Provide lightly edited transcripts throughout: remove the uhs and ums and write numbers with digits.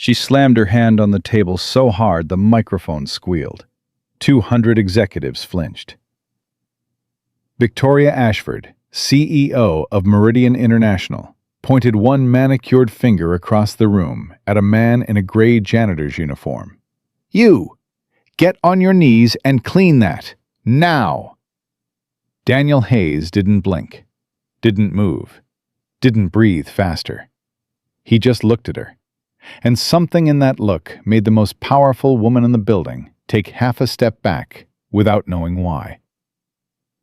She slammed her hand on the table so hard the microphone squealed. 200 executives flinched. Victoria Ashford, CEO of Meridian International, pointed one manicured finger across the room at a man in a gray janitor's uniform. "You! Get on your knees and clean that! Now!" Daniel Hayes didn't blink, didn't move, didn't breathe faster. He just looked at her, and something in that look made the most powerful woman in the building take half a step back without knowing why.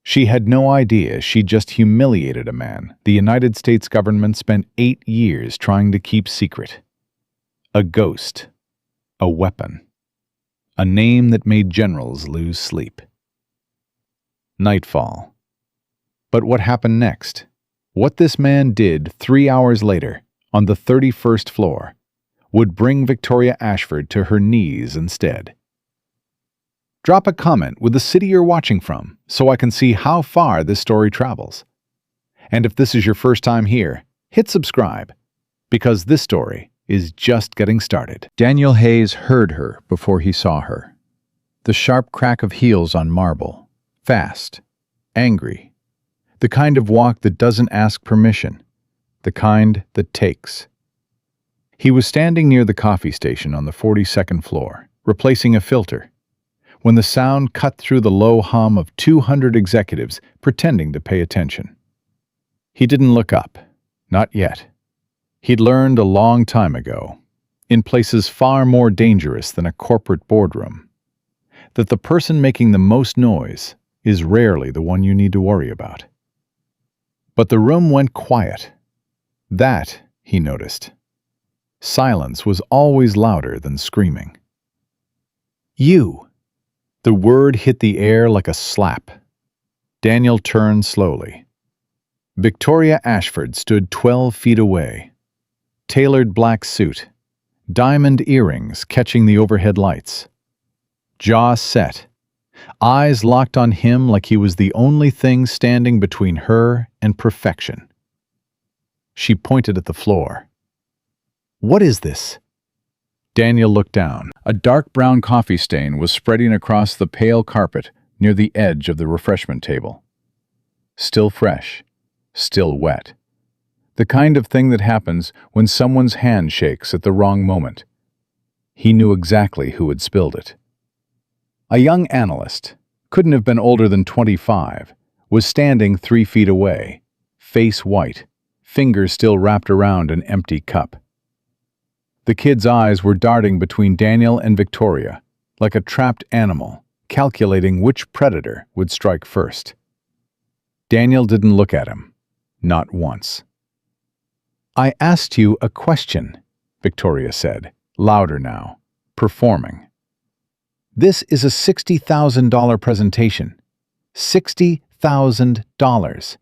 She had no idea she'd just humiliated a man the United States government spent 8 years trying to keep secret. A ghost. A weapon. A name that made generals lose sleep. Nightfall. But what happened next? What this man did 3 hours later, on the 31st floor, would bring Victoria Ashford to her knees instead. Drop a comment with the city you're watching from so I can see how far this story travels. And if this is your first time here, hit subscribe, because this story is just getting started. Daniel Hayes heard her before he saw her. The sharp crack of heels on marble. Fast. Angry. The kind of walk that doesn't ask permission. The kind that takes. He was standing near the coffee station on the 42nd floor, replacing a filter, when the sound cut through the low hum of 200 executives pretending to pay attention. He didn't look up. Not yet. He'd learned a long time ago, in places far more dangerous than a corporate boardroom, that the person making the most noise is rarely the one you need to worry about. But the room went quiet. That, he noticed. Silence was always louder than screaming. "You!" The word hit the air like a slap. Daniel turned slowly. Victoria Ashford stood 12 feet away. Tailored black suit, diamond earrings catching the overhead lights. Jaw set, eyes locked on him like he was the only thing standing between her and perfection. She pointed at the floor. "What is this?" Daniel looked down. A dark brown coffee stain was spreading across the pale carpet near the edge of the refreshment table. Still fresh, still wet. The kind of thing that happens when someone's hand shakes at the wrong moment. He knew exactly who had spilled it. A young analyst, couldn't have been older than 25, was standing 3 feet away, face white, fingers still wrapped around an empty cup. The kid's eyes were darting between Daniel and Victoria, like a trapped animal, calculating which predator would strike first. Daniel didn't look at him, not once. "I asked you a question," Victoria said, louder now, performing. "This is a $60,000 presentation. $60,000.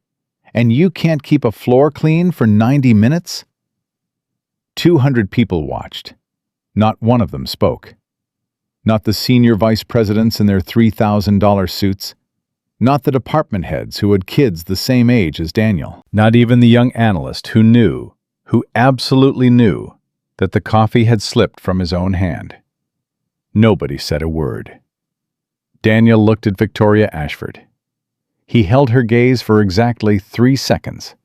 And you can't keep a floor clean for 90 minutes? 200 people watched. Not one of them spoke. Not the senior vice presidents in their $3,000 suits. Not the department heads who had kids the same age as Daniel. Not even the young analyst who absolutely knew, that the coffee had slipped from his own hand. Nobody said a word. Daniel looked at Victoria Ashford. He held her gaze for exactly 3 seconds.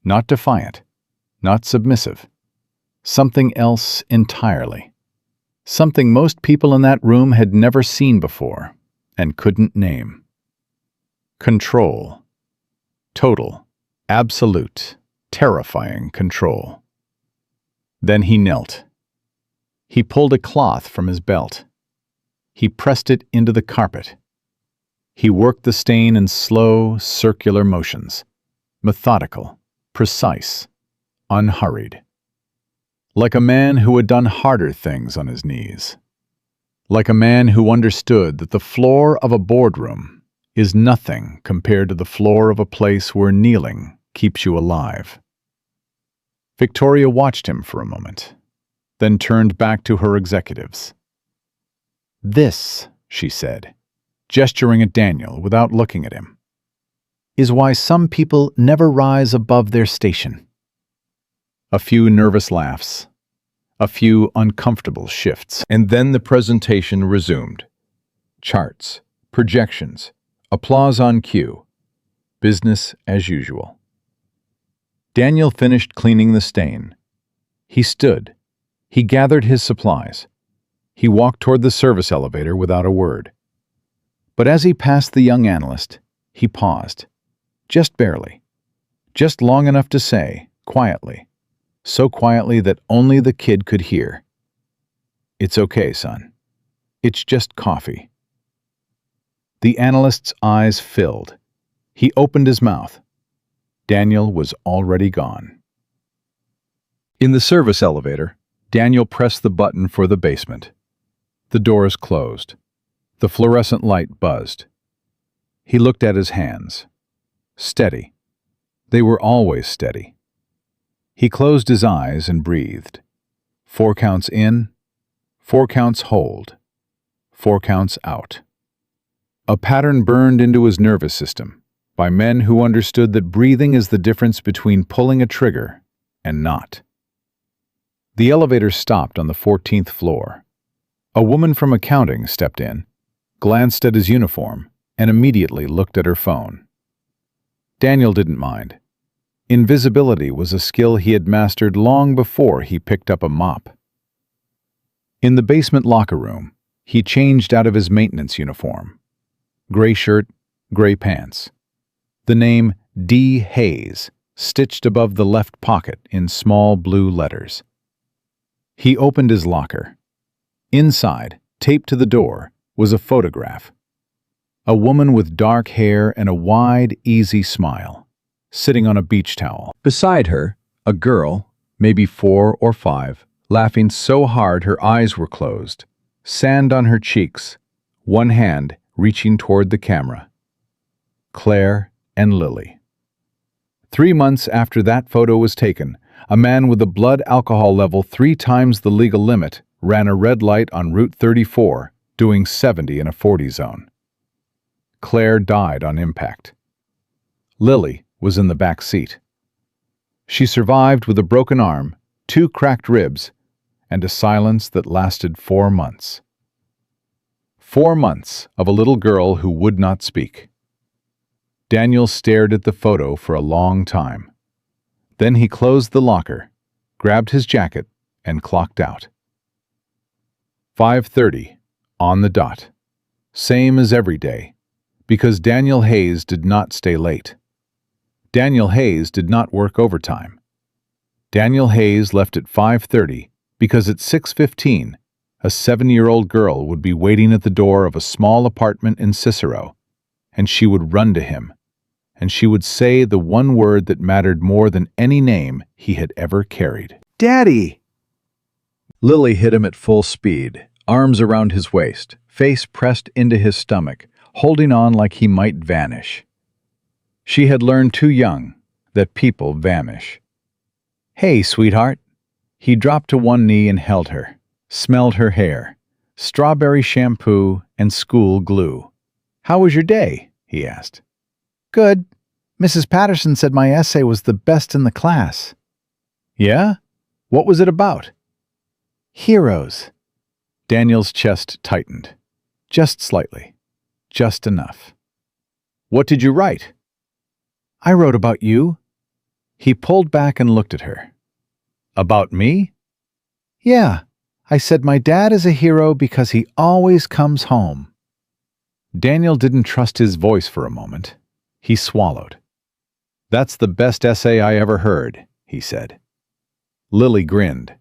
Not defiant, not submissive. Something else entirely. Something most people in that room had never seen before and couldn't name. Control. Total, absolute, terrifying control. Then he knelt. He pulled a cloth from his belt. He pressed it into the carpet. He worked the stain in slow, circular motions, methodical, precise, unhurried. Like a man who had done harder things on his knees. Like a man who understood that the floor of a boardroom is nothing compared to the floor of a place where kneeling keeps you alive. Victoria watched him for a moment, then turned back to her executives. "This," she said, gesturing at Daniel without looking at him, "is why some people never rise above their station." A few nervous laughs. A few uncomfortable shifts. And then the presentation resumed. Charts, projections, applause on cue. Business as usual. Daniel finished cleaning the stain. He stood. He gathered his supplies. He walked toward the service elevator without a word. But as he passed the young analyst, he paused. Just barely. Just long enough to say, quietly, so quietly that only the kid could hear, "It's okay, son. It's just coffee." The analyst's eyes filled. He opened his mouth. Daniel was already gone. In the service elevator, Daniel pressed the button for the basement. The doors closed. The fluorescent light buzzed. He looked at his hands. Steady. They were always steady. He closed his eyes and breathed. 4 counts in, 4 counts hold, 4 counts out. A pattern burned into his nervous system by men who understood that breathing is the difference between pulling a trigger and not. The elevator stopped on the 14th floor. A woman from accounting stepped in, glanced at his uniform, and immediately looked at her phone. Daniel didn't mind. Invisibility was a skill he had mastered long before he picked up a mop. In the basement locker room, he changed out of his maintenance uniform. Gray shirt, gray pants. The name D. Hayes stitched above the left pocket in small blue letters. He opened his locker. Inside, taped to the door, was a photograph. A woman with dark hair and a wide, easy smile, sitting on a beach towel. Beside her, a girl, maybe 4 or 5, laughing so hard her eyes were closed, sand on her cheeks, one hand reaching toward the camera. Claire and Lily. 3 months after that photo was taken, a man with a blood alcohol level 3 times the legal limit ran a red light on Route 34, doing 70 in a 40 zone. Claire died on impact. Lily was in the back seat. She survived with a broken arm, 2 cracked ribs, and a silence that lasted 4 months. 4 months of a little girl who would not speak. Daniel stared at the photo for a long time. Then he closed the locker, grabbed his jacket, and clocked out. 5:30, on the dot. Same as every day, because Daniel Hayes did not stay late. Daniel Hayes did not work overtime. Daniel Hayes left at 5:30 because at 6:15, a 7-year-old girl would be waiting at the door of a small apartment in Cicero, and she would run to him, and she would say the one word that mattered more than any name he had ever carried. "Daddy!" Lily hit him at full speed, arms around his waist, face pressed into his stomach, holding on like he might vanish. She had learned too young that people vanish. "Hey, sweetheart." He dropped to one knee and held her, smelled her hair, strawberry shampoo and school glue. "How was your day?" he asked. "Good. Mrs. Patterson said my essay was the best in the class." "Yeah? What was it about?" "Heroes." Daniel's chest tightened. Just slightly. Just enough. "What did you write?" "I wrote about you." He pulled back and looked at her. "About me?" "Yeah. I said my dad is a hero because he always comes home." Daniel didn't trust his voice for a moment. He swallowed. "That's the best essay I ever heard," he said. Lily grinned.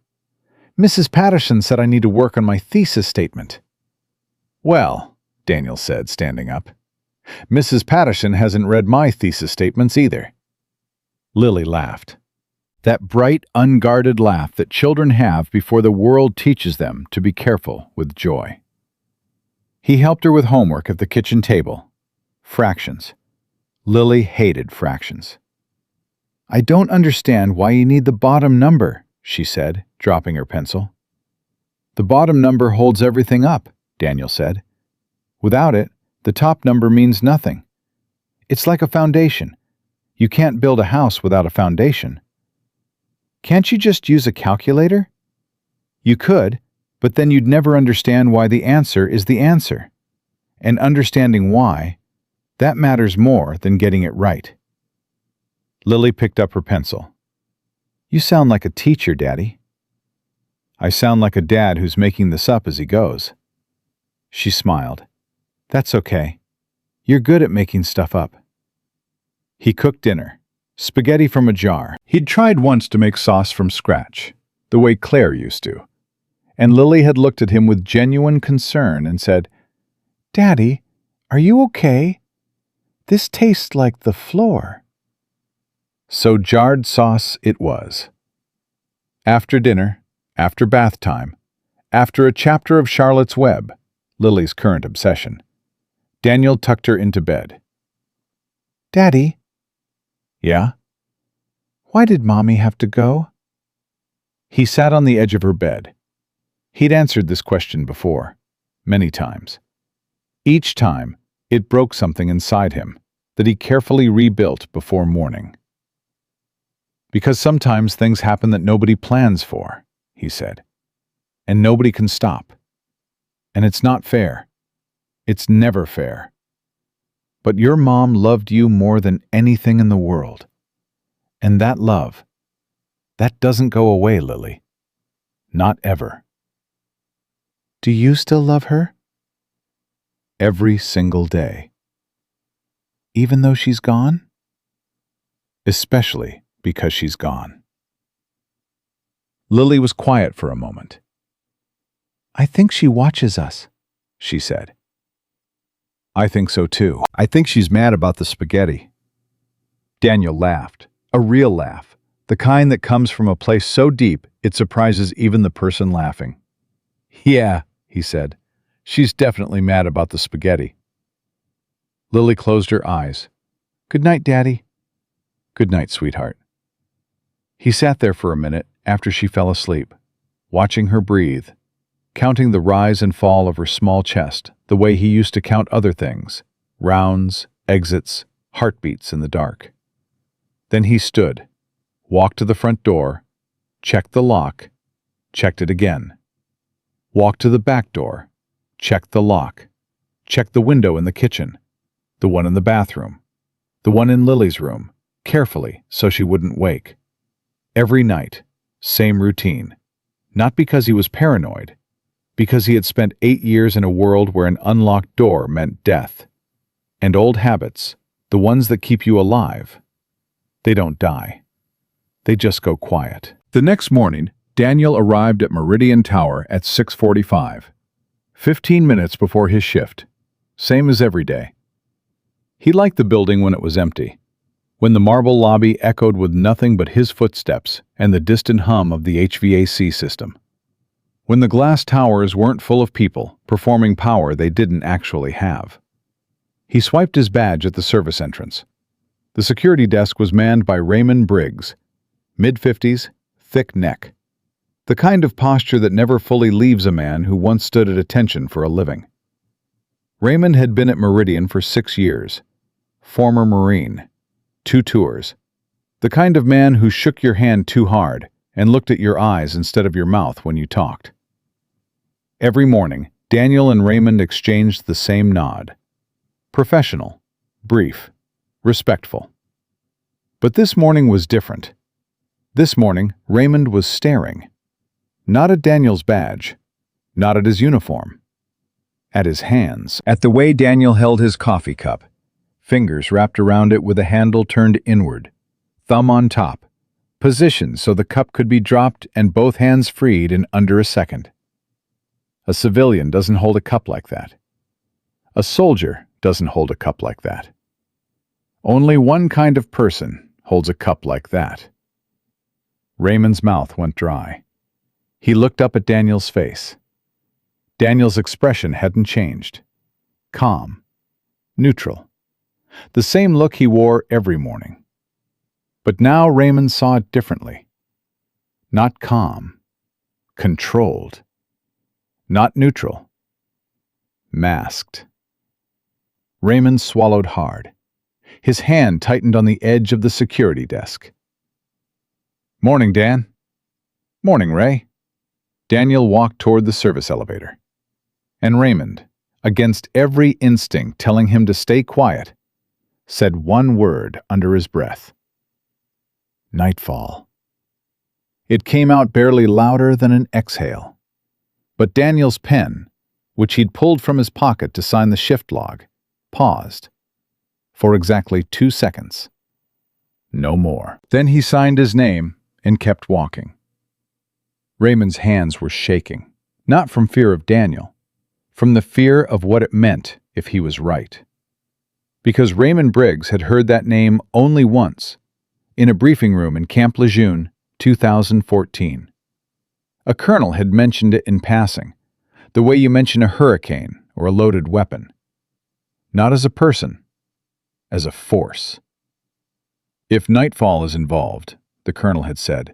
"Mrs. Patterson said I need to work on my thesis statement." "Well," Daniel said, standing up, "Mrs. Patterson hasn't read my thesis statements either." Lily laughed. That bright, unguarded laugh that children have before the world teaches them to be careful with joy. He helped her with homework at the kitchen table. Fractions. Lily hated fractions. "I don't understand why you need the bottom number," she said, dropping her pencil. "The bottom number holds everything up," Daniel said. "Without it, the top number means nothing. It's like a foundation. You can't build a house without a foundation." "Can't you just use a calculator?" You could, but then you'd never understand why the answer is the answer. And understanding why, that matters more than getting it right. Lily picked up her pencil. You sound like a teacher, Daddy. I sound like a dad who's making this up as he goes. She smiled. That's okay. You're good at making stuff up. He cooked dinner. Spaghetti from a jar. He'd tried once to make sauce from scratch, the way Claire used to. And Lily had looked at him with genuine concern and said, Daddy, are you okay? This tastes like the floor. So jarred sauce it was. After dinner, after bath time, after a chapter of Charlotte's Web, Lily's current obsession, Daniel tucked her into bed. Daddy? Yeah? Why did Mommy have to go? He sat on the edge of her bed. He'd answered this question before, many times. Each time, it broke something inside him that he carefully rebuilt before morning. Because sometimes things happen that nobody plans for, he said, and nobody can stop. And it's not fair. It's never fair. But your mom loved you more than anything in the world. And that love, that doesn't go away, Lily. Not ever. Do you still love her? Every single day. Even though she's gone? Especially because she's gone. Lily was quiet for a moment. I think she watches us, she said. I think so too. I think she's mad about the spaghetti. Daniel laughed, a real laugh, the kind that comes from a place so deep it surprises even the person laughing. Yeah, he said, she's definitely mad about the spaghetti. Lily closed her eyes. Good night, Daddy. Good night, sweetheart. He sat there for a minute after she fell asleep, watching her breathe, counting the rise and fall of her small chest the way he used to count other things, rounds, exits, heartbeats in the dark. Then he stood, walked to the front door, checked the lock, checked it again. Walked to the back door, checked the lock, checked the window in the kitchen, the one in the bathroom, the one in Lily's room, carefully so she wouldn't wake. Every night, same routine. Not because he was paranoid, because he had spent 8 years in a world where an unlocked door meant death. And old habits, the ones that keep you alive, they don't die. They just go quiet. The next morning, Daniel arrived at Meridian Tower at 6:45, 15 minutes before his shift, same as every day. He liked the building when it was empty, when the marble lobby echoed with nothing but his footsteps and the distant hum of the HVAC system. When the glass towers weren't full of people performing power they didn't actually have. He swiped his badge at the service entrance. The security desk was manned by Raymond Briggs, mid-50s, thick neck. The kind of posture that never fully leaves a man who once stood at attention for a living. Raymond had been at Meridian for 6 years. Former Marine. 2 tours. The kind of man who shook your hand too hard and looked at your eyes instead of your mouth when you talked. Every morning, Daniel and Raymond exchanged the same nod. Professional, brief, respectful. But this morning was different. This morning, Raymond was staring. Not at Daniel's badge, not at his uniform. At his hands, at the way Daniel held his coffee cup, fingers wrapped around it with a handle turned inward, thumb on top, positioned so the cup could be dropped and both hands freed in under a second. A civilian doesn't hold a cup like that. A soldier doesn't hold a cup like that. Only one kind of person holds a cup like that. Raymond's mouth went dry. He looked up at Daniel's face. Daniel's expression hadn't changed. Calm. Neutral. The same look he wore every morning. But now Raymond saw it differently. Not calm. Controlled. Not neutral. Masked. Raymond swallowed hard. His hand tightened on the edge of the security desk. Morning, Dan. Morning, Ray. Daniel walked toward the service elevator. And Raymond, against every instinct telling him to stay quiet, said one word under his breath. Nightfall. It came out barely louder than an exhale. But Daniel's pen, which he'd pulled from his pocket to sign the shift log, paused for exactly 2 seconds. No more. Then he signed his name and kept walking. Raymond's hands were shaking, not from fear of Daniel, from the fear of what it meant if he was right. Because Raymond Briggs had heard that name only once, in a briefing room in Camp Lejeune, 2014. A colonel had mentioned it in passing, the way you mention a hurricane or a loaded weapon. Not as a person, as a force. If Nightfall is involved, the colonel had said,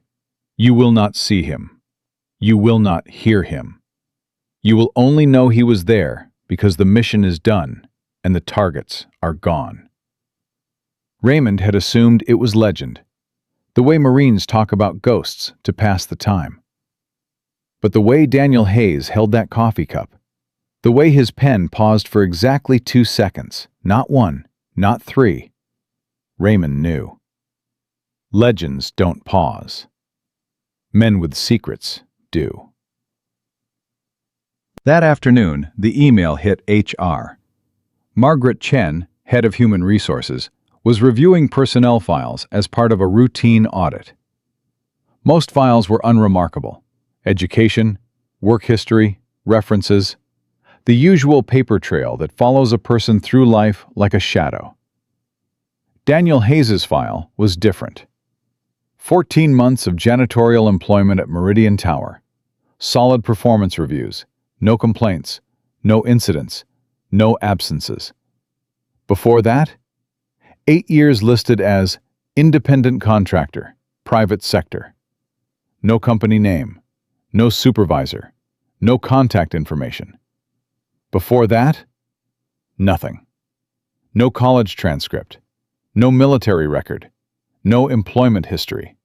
you will not see him. You will not hear him. You will only know he was there because the mission is done and the targets are gone. Raymond had assumed it was legend, the way Marines talk about ghosts to pass the time. But the way Daniel Hayes held that coffee cup, the way his pen paused for exactly 2 seconds, not 1, not 3, Raymond knew. Legends don't pause. Men with secrets do. That afternoon, the email hit HR. Margaret Chen, head of human resources, was reviewing personnel files as part of a routine audit. Most files were unremarkable. Education, work history, references, the usual paper trail that follows a person through life like a shadow. Daniel Hayes's file was different. 14 months of janitorial employment at Meridian Tower, solid performance reviews, no complaints, no incidents, no absences. Before that, 8 years listed as independent contractor, private sector. No company name, no supervisor, no contact information. Before that, nothing. No college transcript, no military record, no employment history.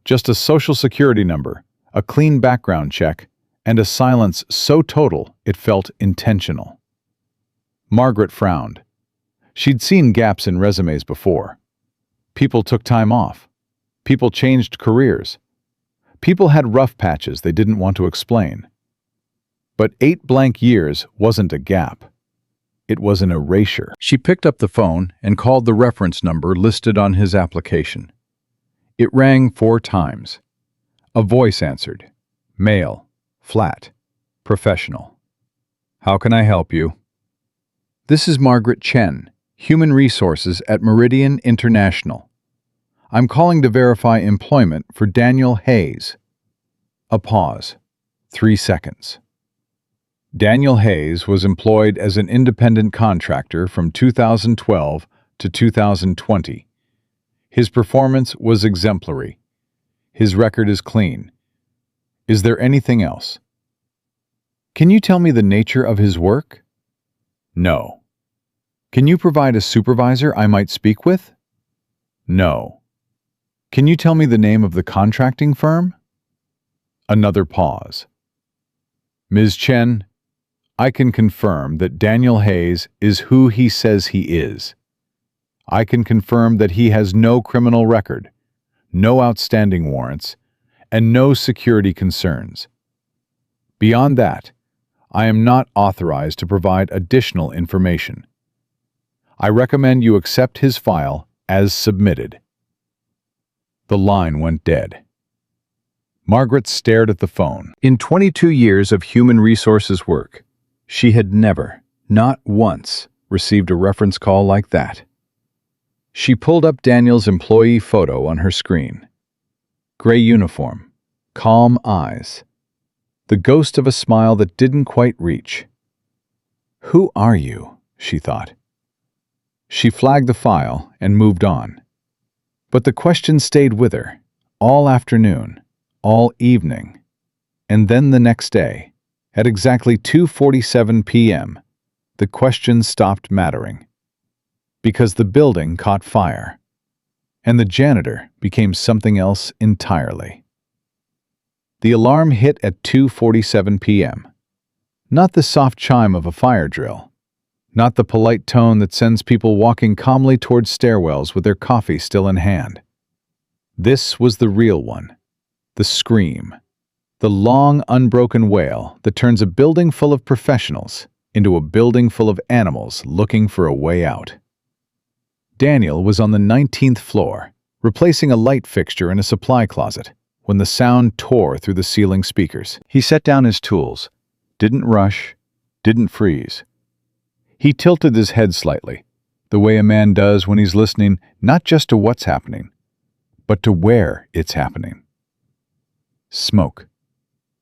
Just a social security number, a clean background check, and a silence so total it felt intentional. Margaret frowned. She'd seen gaps in resumes before. People took time off. People changed careers. People had rough patches they didn't want to explain. But 8 blank years wasn't a gap. It was an erasure. She picked up the phone and called the reference number listed on his application. It rang 4 times. A voice answered. Male, flat, professional. How can I help you? This is Margaret Chen, Human Resources at Meridian International. I'm calling to verify employment for Daniel Hayes. A pause. 3 seconds. Daniel Hayes was employed as an independent contractor from 2012 to 2020. His performance was exemplary. His record is clean. Is there anything else? Can you tell me the nature of his work? No. Can you provide a supervisor I might speak with? No. Can you tell me the name of the contracting firm? Another pause. Ms. Chen, I can confirm that Daniel Hayes is who he says he is. I can confirm that he has no criminal record, no outstanding warrants, and no security concerns. Beyond that, I am not authorized to provide additional information. I recommend you accept his file as submitted. The line went dead. Margaret stared at the phone. In 22 years of human resources work, she had never, not once, received a reference call like that. She pulled up Daniel's employee photo on her screen. Gray uniform, calm eyes, the ghost of a smile that didn't quite reach. Who are you? She thought. She flagged the file and moved on. But the question stayed with her, all afternoon, all evening, and then the next day. At exactly 2:47 p.m., the question stopped mattering. Because the building caught fire, and the janitor became something else entirely. The alarm hit at 2:47 p.m. Not the soft chime of a fire drill. Not the polite tone that sends people walking calmly towards stairwells with their coffee still in hand. This was the real one. The scream. The long, unbroken wail that turns a building full of professionals into a building full of animals looking for a way out. Daniel was on the 19th floor, replacing a light fixture in a supply closet, when the sound tore through the ceiling speakers. He set down his tools, didn't rush, didn't freeze. He tilted his head slightly, the way a man does when he's listening not just to what's happening, but to where it's happening. Smoke.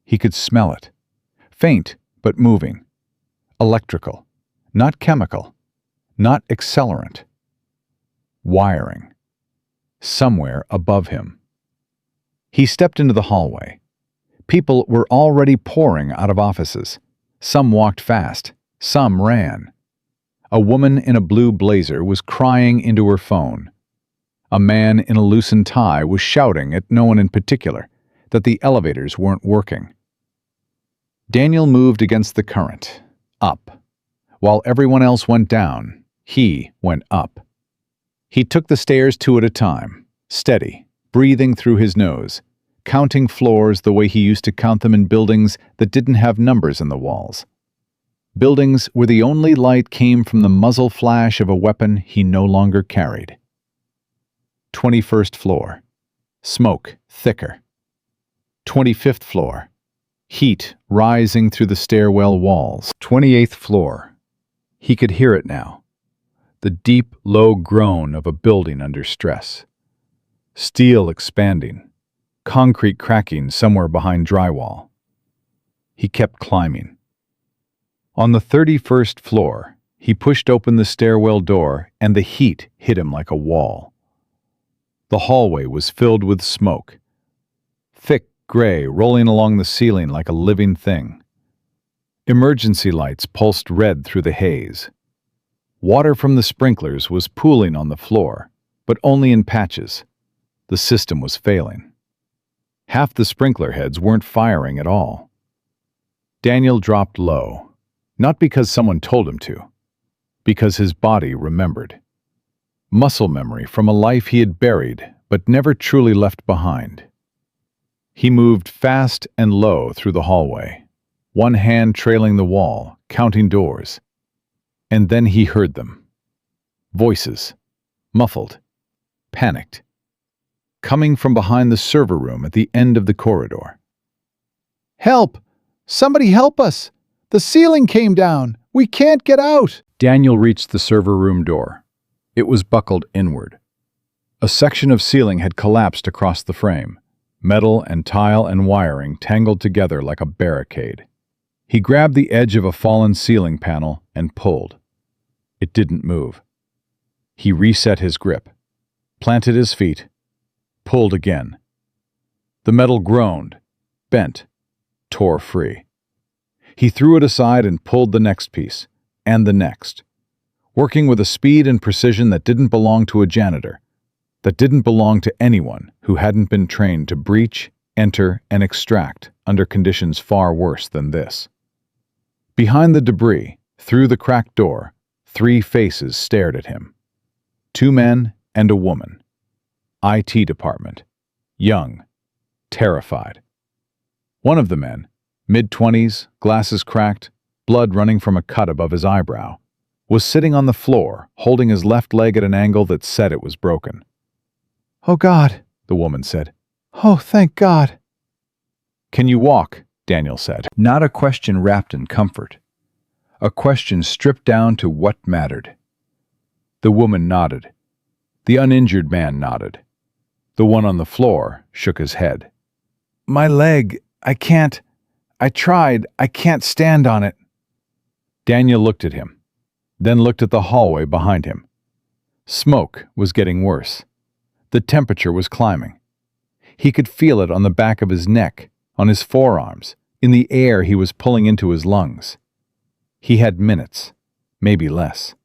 He could smell it. Faint, but moving. Electrical, not chemical, not accelerant. Wiring. Somewhere above him. He stepped into the hallway. People were already pouring out of offices. Some walked fast, some ran. A woman in a blue blazer was crying into her phone. A man in a loosened tie was shouting at no one in particular that the elevators weren't working. Daniel moved against the current, up. While everyone else went down, he went up. He took the stairs two at a time, steady, breathing through his nose, counting floors the way he used to count them in buildings that didn't have numbers in the walls. Buildings where the only light came from the muzzle flash of a weapon he no longer carried. 21st floor. Smoke thicker. 25th floor. Heat rising through the stairwell walls. 28th floor. He could hear it now. The deep, low groan of a building under stress. Steel expanding. Concrete cracking somewhere behind drywall. He kept climbing. On the 31st floor, he pushed open the stairwell door and the heat hit him like a wall. The hallway was filled with smoke. Thick gray rolling along the ceiling like a living thing. Emergency lights pulsed red through the haze. Water from the sprinklers was pooling on the floor, but only in patches. The system was failing. Half the sprinkler heads weren't firing at all. Daniel dropped low, not because someone told him to, because his body remembered. Muscle memory from a life he had buried but never truly left behind. He moved fast and low through the hallway, one hand trailing the wall, counting doors. And then he heard them. Voices, muffled, panicked, coming from behind the server room at the end of the corridor. "Help! Somebody help us! The ceiling came down! We can't get out!" Daniel reached the server room door. It was buckled inward. A section of ceiling had collapsed across the frame, metal and tile and wiring tangled together like a barricade. He grabbed the edge of a fallen ceiling panel and pulled. It didn't move. He reset his grip, planted his feet, pulled again. The metal groaned, bent, tore free. He threw it aside and pulled the next piece, and the next, working with a speed and precision that didn't belong to a janitor, that didn't belong to anyone who hadn't been trained to breach, enter, and extract under conditions far worse than this. Behind the debris, through the cracked door, 3 faces stared at him. 2 men and a woman. IT department. Young. Terrified. One of the men, mid-20s, glasses cracked, blood running from a cut above his eyebrow, was sitting on the floor, holding his left leg at an angle that said it was broken. "Oh God," the woman said. "Oh, thank God." "Can you walk?" Daniel said. Not a question wrapped in comfort. A question stripped down to what mattered. The woman nodded. The uninjured man nodded. The one on the floor shook his head. "My leg, I can't. I tried, I can't stand on it." Daniel looked at him, then looked at the hallway behind him. Smoke was getting worse. The temperature was climbing. He could feel it on the back of his neck, on his forearms, in the air he was pulling into his lungs. He had minutes, maybe less.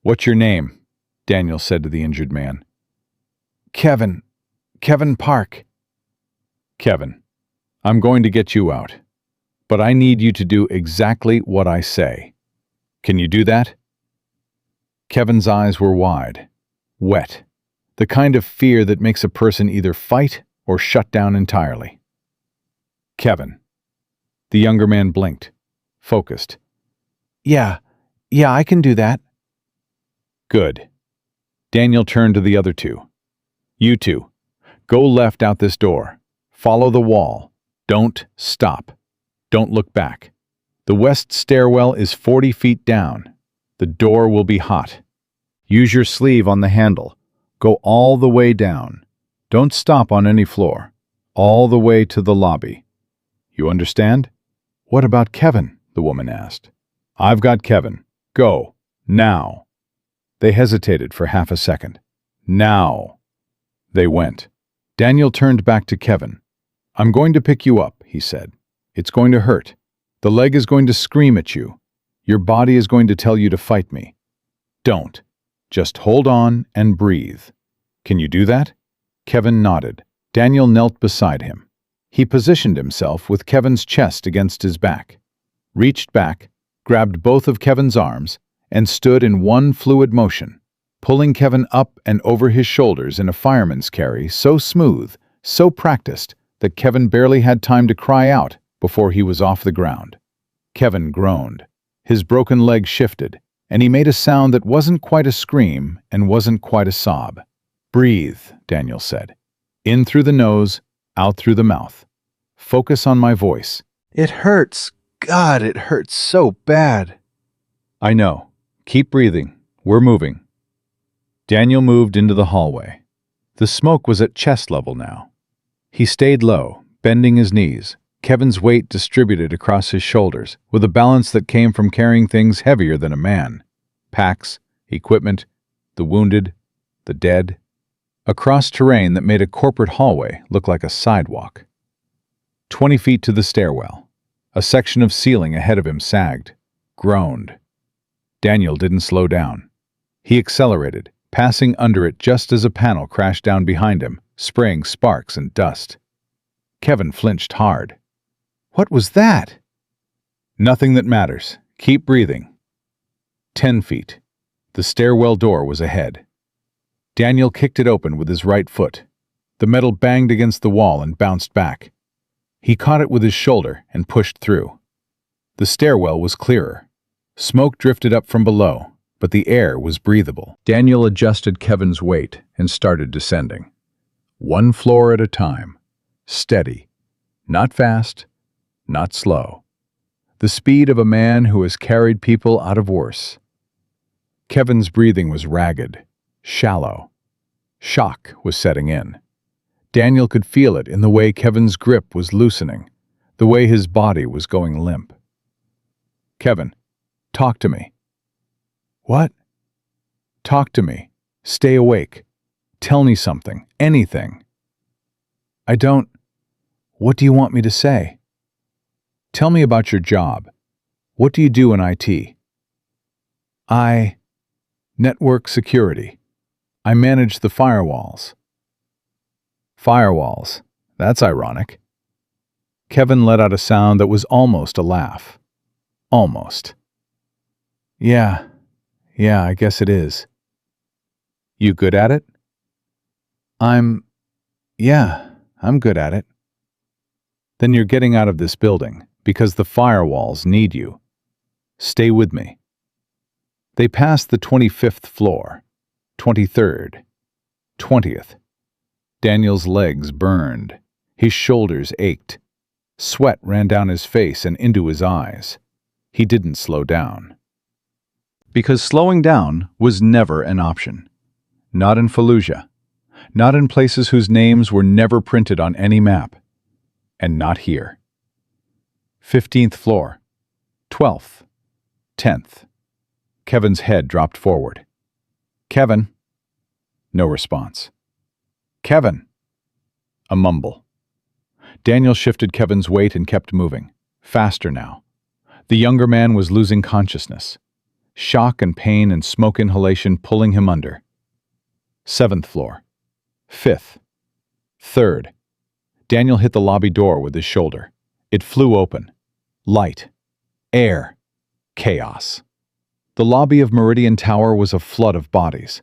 "What's your name?" Daniel said to the injured man. Kevin Park." Kevin. I'm going to get you out, but I need you to do exactly what I say. Can you do that? Kevin's eyes were wide, wet, the kind of fear that makes a person either fight or shut down entirely. Kevin. The younger man blinked, focused. Yeah, I can do that. Good. Daniel turned to the other two. You two, go left out this door. Follow the wall. Don't stop. Don't look back. The west stairwell is 40 feet down. The door will be hot. Use your sleeve on the handle. Go all the way down. Don't stop on any floor. All the way to the lobby. You understand? What about Kevin? The woman asked. I've got Kevin. Go. Now. They hesitated for half a second. Now. They went. Daniel turned back to Kevin. I'm going to pick you up, he said. It's going to hurt. The leg is going to scream at you. Your body is going to tell you to fight me. Don't. Just hold on and breathe. Can you do that? Kevin nodded. Daniel knelt beside him. He positioned himself with Kevin's chest against his back, reached back, grabbed both of Kevin's arms, and stood in one fluid motion, pulling Kevin up and over his shoulders in a fireman's carry so smooth, so practiced, that Kevin barely had time to cry out before he was off the ground. Kevin groaned. His broken leg shifted, and he made a sound that wasn't quite a scream and wasn't quite a sob. Breathe, Daniel said. In through the nose, out through the mouth. Focus on my voice. It hurts. God, it hurts so bad. I know. Keep breathing. We're moving. Daniel moved into the hallway. The smoke was at chest level now. He stayed low, bending his knees, Kevin's weight distributed across his shoulders, with a balance that came from carrying things heavier than a man. Packs, equipment, the wounded, the dead. Across terrain that made a corporate hallway look like a sidewalk. 20 feet to the stairwell. A section of ceiling ahead of him sagged, groaned. Daniel didn't slow down. He accelerated, passing under it just as a panel crashed down behind him, spraying sparks and dust. Kevin flinched hard. What was that? Nothing that matters. Keep breathing. 10 feet. The stairwell door was ahead. Daniel kicked it open with his right foot. The metal banged against the wall and bounced back. He caught it with his shoulder and pushed through. The stairwell was clearer. Smoke drifted up from below, but the air was breathable. Daniel adjusted Kevin's weight and started descending. One floor at a time. Steady. Not fast, not slow. The speed of a man who has carried people out of worse. Kevin's breathing was ragged, shallow. Shock was setting in. Daniel could feel it in the way Kevin's grip was loosening, the way his body was going limp. Kevin, talk to me. What? Talk to me. Stay awake. Tell me something, anything. I don't. What do you want me to say? Tell me about your job. What do you do in IT? Network security. I manage the firewalls. Firewalls. That's ironic. Kevin let out a sound that was almost a laugh. Almost. Yeah, I guess it is. You good at it? I'm good at it. Then you're getting out of this building, because the firewalls need you. Stay with me. They passed the 25th floor, 23rd, 20th. Daniel's legs burned. His shoulders ached. Sweat ran down his face and into his eyes. He didn't slow down. Because slowing down was never an option. Not in Fallujah. Not in places whose names were never printed on any map. And not here. 15th floor. 12th. 10th. Kevin's head dropped forward. Kevin. No response. Kevin. A mumble. Daniel shifted Kevin's weight and kept moving. Faster now. The younger man was losing consciousness. Shock and pain and smoke inhalation pulling him under. 7th floor. 5th. 3rd. Daniel hit the lobby door with his shoulder. It flew open. Light. Air. Chaos. The lobby of Meridian Tower was a flood of bodies.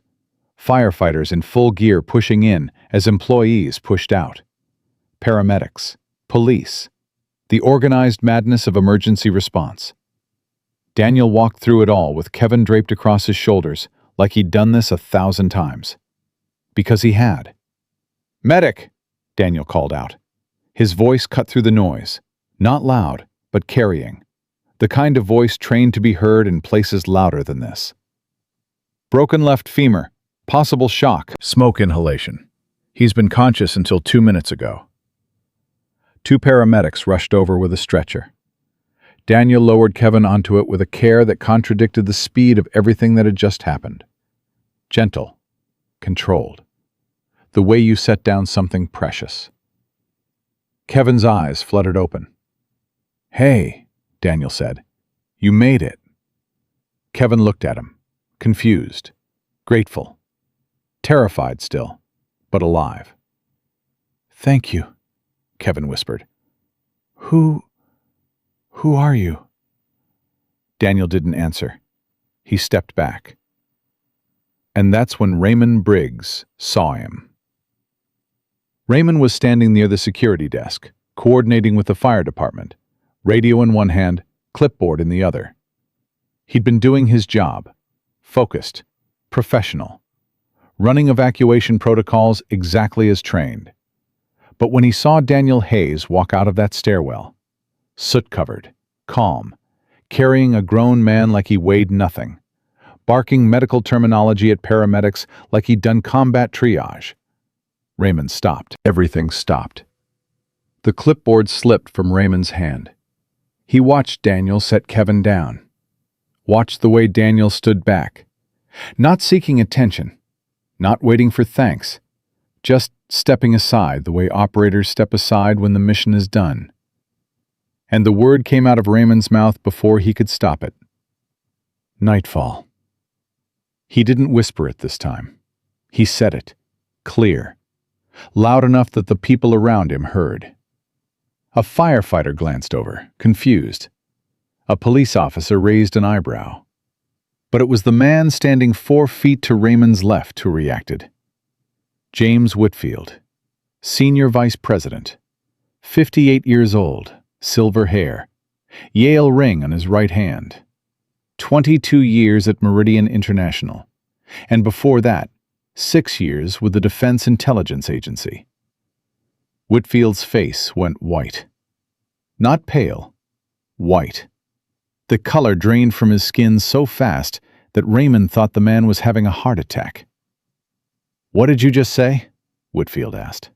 Firefighters in full gear pushing in as employees pushed out. Paramedics. Police. The organized madness of emergency response. Daniel walked through it all with Kevin draped across his shoulders like he'd done this 1,000 times. Because he had. "Medic!" Daniel called out. His voice cut through the noise. Not loud, but carrying. The kind of voice trained to be heard in places louder than this. "Broken left femur. Possible shock. Smoke inhalation. He's been conscious until 2 minutes ago." 2 paramedics rushed over with a stretcher. Daniel lowered Kevin onto it with a care that contradicted the speed of everything that had just happened. Gentle. Controlled. The way you set down something precious. Kevin's eyes fluttered open. "Hey," Daniel said. "You made it." Kevin looked at him, confused, grateful, terrified still, but alive. "Thank you," Kevin whispered. Who are you?" Daniel didn't answer. He stepped back. And that's when Raymond Briggs saw him. Raymond was standing near the security desk, coordinating with the fire department, radio in one hand, clipboard in the other. He'd been doing his job, focused, professional, running evacuation protocols exactly as trained. But when he saw Daniel Hayes walk out of that stairwell, soot-covered, calm, carrying a grown man like he weighed nothing, barking medical terminology at paramedics like he'd done combat triage, Raymond stopped. Everything stopped. The clipboard slipped from Raymond's hand. He watched Daniel set Kevin down. Watched the way Daniel stood back, not seeking attention, not waiting for thanks, just stepping aside the way operators step aside when the mission is done. And the word came out of Raymond's mouth before he could stop it. Nightfall. He didn't whisper it this time. He said it, clear, loud enough that the people around him heard. A firefighter glanced over, confused. A police officer raised an eyebrow. But it was the man standing 4 feet to Raymond's left who reacted. James Whitfield, Senior Vice President, 58 years old, silver hair, Yale ring on his right hand, 22 years at Meridian International, and before that, 6 years with the Defense Intelligence Agency. Whitfield's face went white. Not pale, white. The color drained from his skin so fast that Raymond thought the man was having a heart attack. "What did you just say?" Whitfield asked.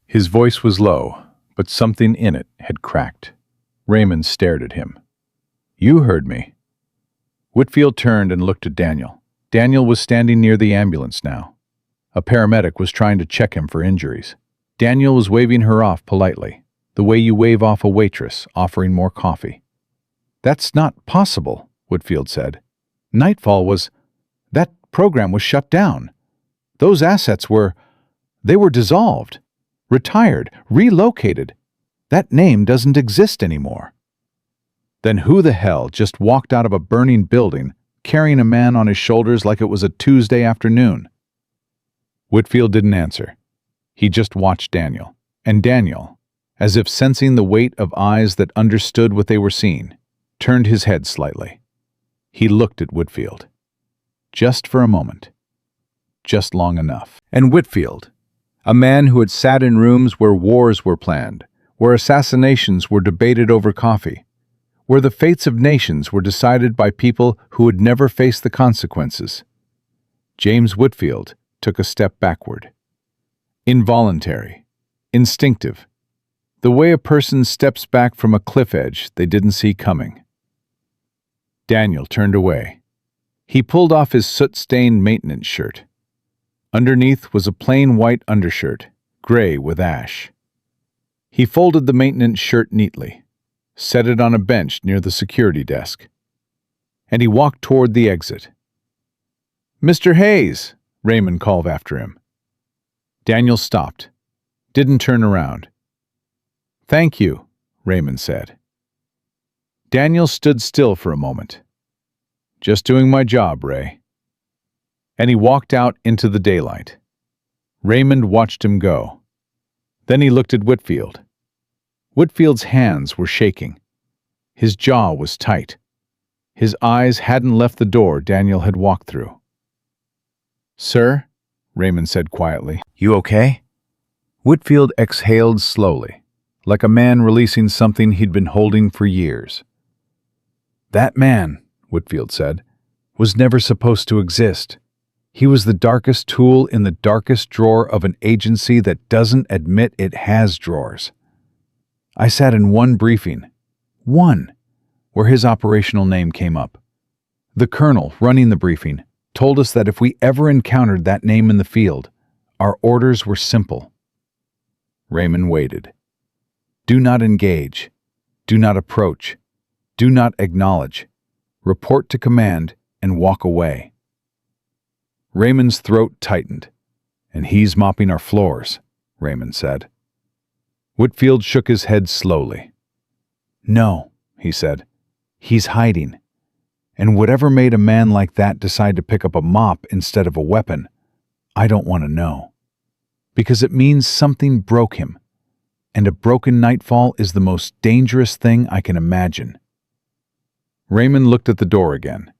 His voice was low, but something in it had cracked. Raymond stared at him. "You heard me." Whitfield turned and looked at Daniel. Daniel was standing near the ambulance now. A paramedic was trying to check him for injuries. Daniel was waving her off politely, the way you wave off a waitress offering more coffee. "That's not possible," Whitfield said. "Nightfall was... that program was shut down. Those assets they were dissolved, retired, relocated. That name doesn't exist anymore." Then who the hell just walked out of a burning building carrying a man on his shoulders like it was a Tuesday afternoon? Whitfield didn't answer. He just watched Daniel. And Daniel, as if sensing the weight of eyes that understood what they were seeing, turned his head slightly. He looked at Whitfield. Just for a moment. Just long enough. And Whitfield, a man who had sat in rooms where wars were planned, where assassinations were debated over coffee, where the fates of nations were decided by people who would never face the consequences. James Whitfield took a step backward. Involuntary, instinctive, the way a person steps back from a cliff edge they didn't see coming. Daniel turned away. He pulled off his soot-stained maintenance shirt. Underneath was a plain white undershirt, gray with ash. He folded the maintenance shirt neatly, set it on a bench near the security desk, and he walked toward the exit. "Mr. Hayes," Raymond called after him. Daniel stopped, didn't turn around. "Thank you," Raymond said. Daniel stood still for a moment. "Just doing my job, Ray." And he walked out into the daylight. Raymond watched him go. Then he looked at Whitfield. Whitfield's hands were shaking. His jaw was tight. His eyes hadn't left the door Daniel had walked through. "Sir?" Raymond said quietly. "You okay?" Whitfield exhaled slowly, like a man releasing something he'd been holding for years. "That man," Whitfield said, "was never supposed to exist. He was the darkest tool in the darkest drawer of an agency that doesn't admit it has drawers. I sat in one briefing, where his operational name came up. The colonel, running the briefing, told us that if we ever encountered that name in the field, our orders were simple." Raymond waited. "Do not engage. Do not approach. Do not acknowledge. Report to command and walk away." Raymond's throat tightened. "And he's mopping our floors," Raymond said. Whitfield shook his head slowly. "No," he said. "He's hiding. And whatever made a man like that decide to pick up a mop instead of a weapon, I don't want to know. Because it means something broke him. And a broken Nightfall is the most dangerous thing I can imagine." Raymond looked at the door again.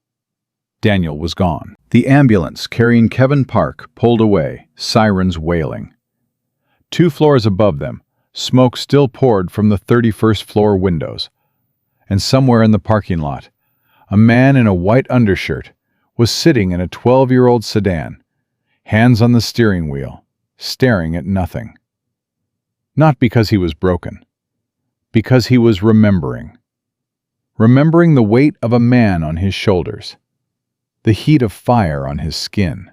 Daniel was gone. The ambulance carrying Kevin Park pulled away, sirens wailing. 2 floors above them, smoke still poured from the 31st floor windows. And somewhere in the parking lot, a man in a white undershirt was sitting in a 12-year-old sedan, hands on the steering wheel, staring at nothing. Not because he was broken, because he was remembering. Remembering the weight of a man on his shoulders, the heat of fire on his skin,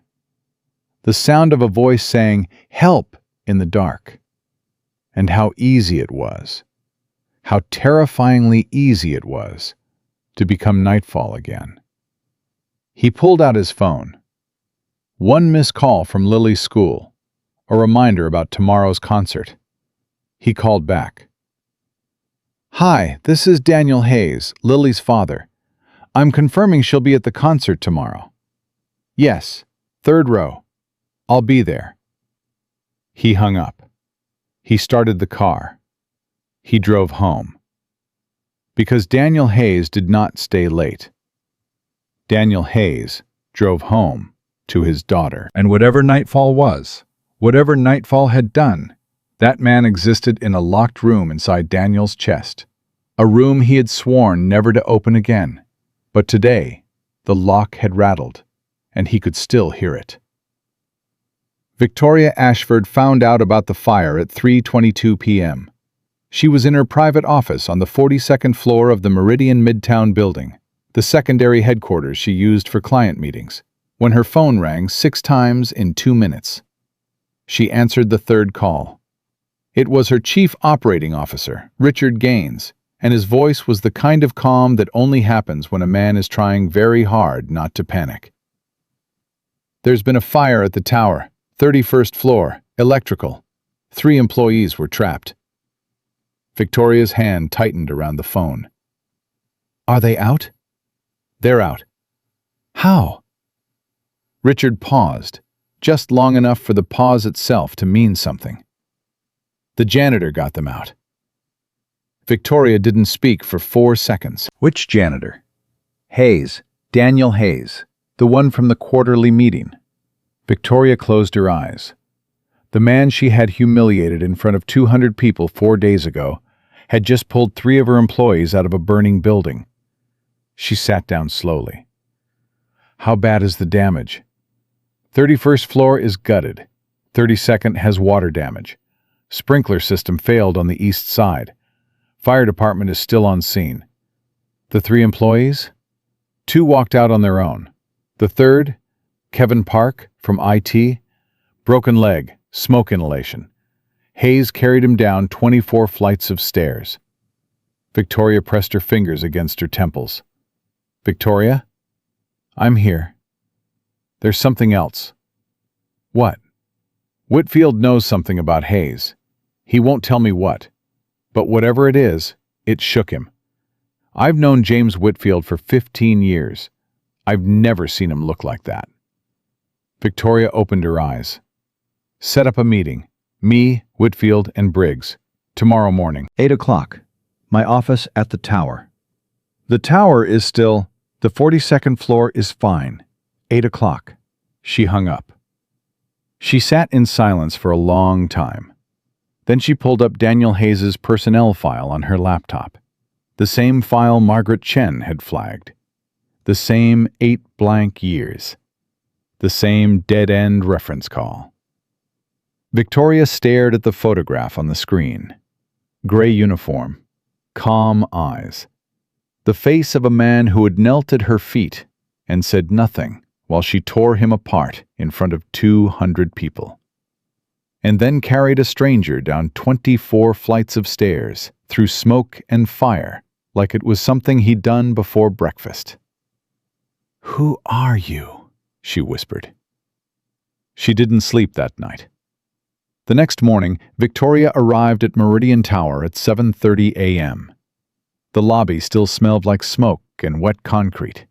the sound of a voice saying, "Help!" in the dark, and how easy it was, how terrifyingly easy it was, to become Nightfall again. He pulled out his phone. One missed call from Lily's school, a reminder about tomorrow's concert. He called back. "Hi, this is Daniel Hayes, Lily's father. I'm confirming she'll be at the concert tomorrow." "Yes, 3rd row. I'll be there." He hung up. He started the car. He drove home. Because Daniel Hayes did not stay late. Daniel Hayes drove home to his daughter. And whatever Nightfall was, whatever Nightfall had done, that man existed in a locked room inside Daniel's chest, a room he had sworn never to open again. But today, the lock had rattled, and he could still hear it. Victoria Ashford found out about the fire at 3:22 p.m. She was in her private office on the 42nd floor of the Meridian Midtown building, the secondary headquarters she used for client meetings, when her phone rang 6 times in 2 minutes. She answered the 3rd call. It was her chief operating officer, Richard Gaines, and his voice was the kind of calm that only happens when a man is trying very hard not to panic. "There's been a fire at the tower, 31st floor, electrical. 3 employees were trapped." Victoria's hand tightened around the phone. "Are they out?" "They're out." "How?" Richard paused, just long enough for the pause itself to mean something. "The janitor got them out." Victoria didn't speak for 4 seconds. "Which janitor?" "Hayes, Daniel Hayes, the one from the quarterly meeting." Victoria closed her eyes. The man she had humiliated in front of 200 people 4 days ago had just pulled 3 of her employees out of a burning building. She sat down slowly. "How bad is the damage?" 31st floor is gutted. 32nd has water damage. Sprinkler system failed on the east side. Fire department is still on scene. The 3 employees? 2 walked out on their own. The 3rd, Kevin Park, from IT, broken leg, smoke inhalation. Hayes carried him down 24 flights of stairs. Victoria pressed her fingers against her temples. "Victoria? I'm here. There's something else." "What?" "Whitfield knows something about Hayes. He won't tell me what. But whatever it is, it shook him. I've known James Whitfield for 15 years. I've never seen him look like that. Victoria opened her eyes. Set up a meeting. Me, Whitfield, and Briggs. Tomorrow morning. 8 o'clock. My office at the tower. The tower is still. The 42nd floor is fine. 8 o'clock. She hung up. She sat in silence for a long time. Then she pulled up Daniel Hayes's personnel file on her laptop. The same file Margaret Chen had flagged. The same 8 blank years. The same dead-end reference call. Victoria stared at the photograph on the screen. Gray uniform. Calm eyes. The face of a man who had knelt at her feet and said nothing while she tore him apart in front of 200 people. And then carried a stranger down 24 flights of stairs, through smoke and fire, like it was something he'd done before breakfast. "Who are you?" she whispered. She didn't sleep that night. The next morning, Victoria arrived at Meridian Tower at 7:30 a.m. The lobby still smelled like smoke and wet concrete.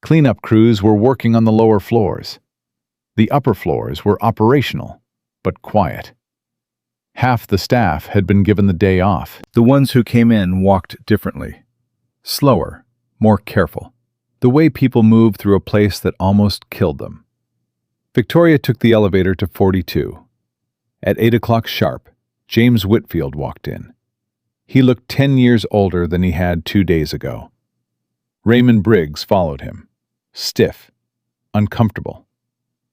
Cleanup crews were working on the lower floors. The upper floors were operational, but quiet. Half the staff had been given the day off. The ones who came in walked differently. Slower, more careful. The way people moved through a place that almost killed them. Victoria took the elevator to 42. At 8 o'clock sharp, James Whitfield walked in. He looked 10 years older than he had 2 days ago. Raymond Briggs followed him. Stiff, uncomfortable.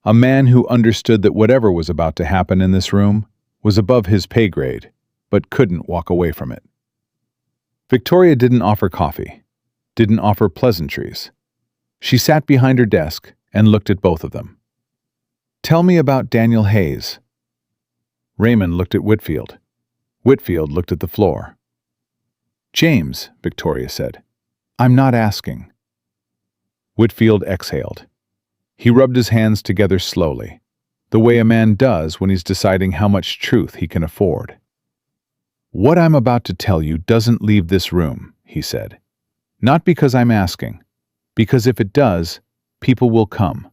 A man who understood that whatever was about to happen in this room was above his pay grade, but couldn't walk away from it. Victoria didn't offer coffee, didn't offer pleasantries. She sat behind her desk and looked at both of them. "Tell me about Daniel Hayes." Raymond looked at Whitfield. Whitfield looked at the floor. "James," Victoria said, "I'm not asking." Whitfield exhaled. He rubbed his hands together slowly, the way a man does when he's deciding how much truth he can afford. "What I'm about to tell you doesn't leave this room," he said. "Not because I'm asking, because if it does, people will come.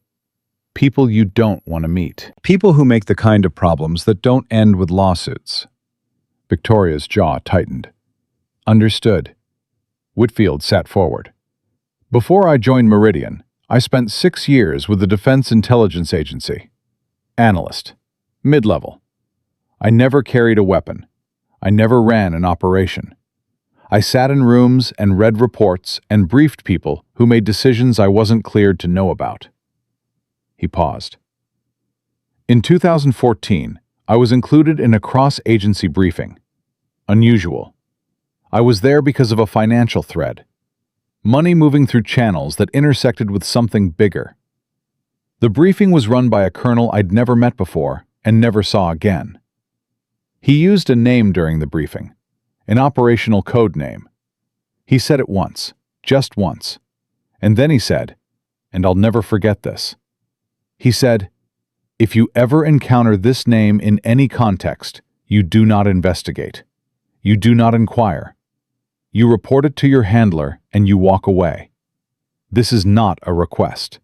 People you don't want to meet. People who make the kind of problems that don't end with lawsuits." Victoria's jaw tightened. "Understood." Whitfield sat forward. "Before I joined Meridian, I spent 6 years with the Defense Intelligence Agency. Analyst. Mid-level. I never carried a weapon. I never ran an operation. I sat in rooms and read reports and briefed people who made decisions I wasn't cleared to know about." He paused. "In 2014, I was included in a cross-agency briefing. Unusual. I was there because of a financial thread. Money moving through channels that intersected with something bigger. The briefing was run by a colonel I'd never met before and never saw again. He used a name during the briefing, an operational code name. He said it once, just once. And then he said, and I'll never forget this, he said, 'If you ever encounter this name in any context, you do not investigate. You do not inquire. You report it to your handler and you walk away. This is not a request.'"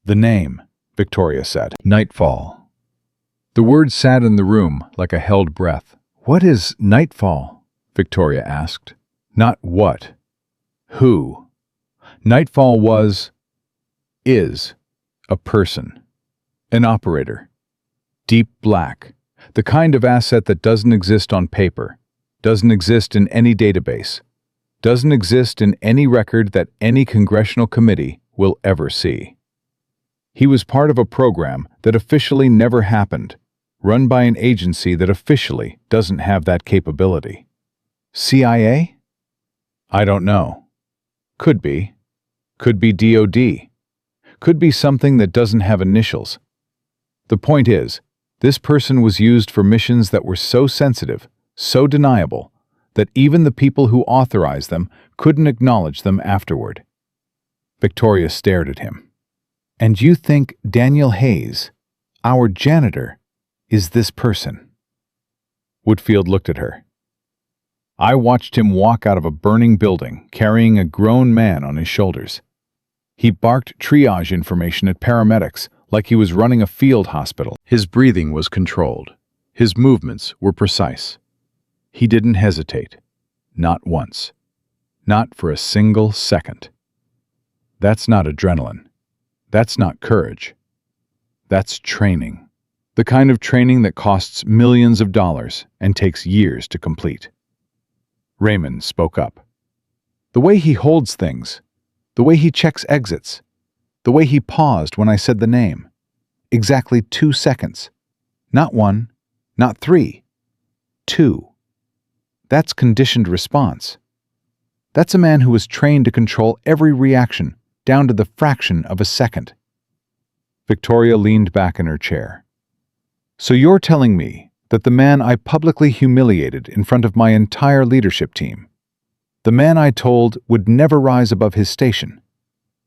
"The name," Victoria said. "Nightfall." The word sat in the room like a held breath. "What is Nightfall?" Victoria asked. Not what. Who. Nightfall is a person. An operator. Deep black. The kind of asset that doesn't exist on paper. Doesn't exist in any database. Doesn't exist in any record that any congressional committee will ever see. He was part of a program that officially never happened, run by an agency that officially doesn't have that capability. CIA? I don't know. Could be. Could be DOD. Could be something that doesn't have initials. The point is, this person was used for missions that were so sensitive, so deniable, that even the people who authorized them couldn't acknowledge them afterward. Victoria stared at him. "And you think Daniel Hayes, our janitor, is this person?" Whitfield looked at her. I watched him walk out of a burning building, carrying a grown man on his shoulders. He barked triage information at paramedics like he was running a field hospital. His breathing was controlled. His movements were precise. He didn't hesitate. Not once. Not for a single second. That's not adrenaline. That's not courage. That's training. The kind of training that costs millions of dollars and takes years to complete. Raymond spoke up. The way he holds things, the way he checks exits, the way he paused when I said the name. Exactly 2 seconds. Not 1, not 3. 2. That's conditioned response. That's a man who was trained to control every reaction down to the fraction of a second. Victoria leaned back in her chair. So you're telling me that the man I publicly humiliated in front of my entire leadership team, the man I told would never rise above his station,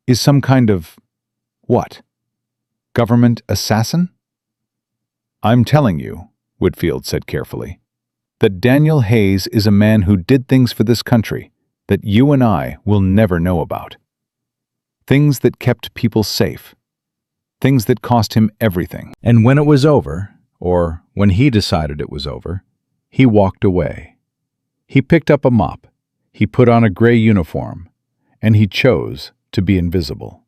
is some kind of, what? Government assassin? I'm telling you, Whitfield said carefully, that Daniel Hayes is a man who did things for this country that you and I will never know about. Things that kept people safe. Things that cost him everything. And when it was over, or when he decided it was over, he walked away. He picked up a mop, he put on a gray uniform, and he chose to be invisible.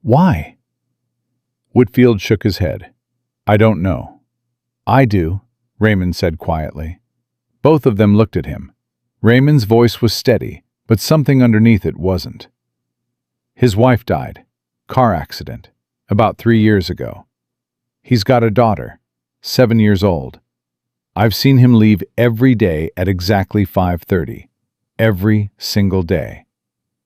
Why? Whitfield shook his head. I don't know. I do, Raymond said quietly. Both of them looked at him. Raymond's voice was steady, but something underneath it wasn't. His wife died. Car accident. About 3 years ago. He's got a daughter, 7 years old. I've seen him leave every day at exactly 5:30. Every single day.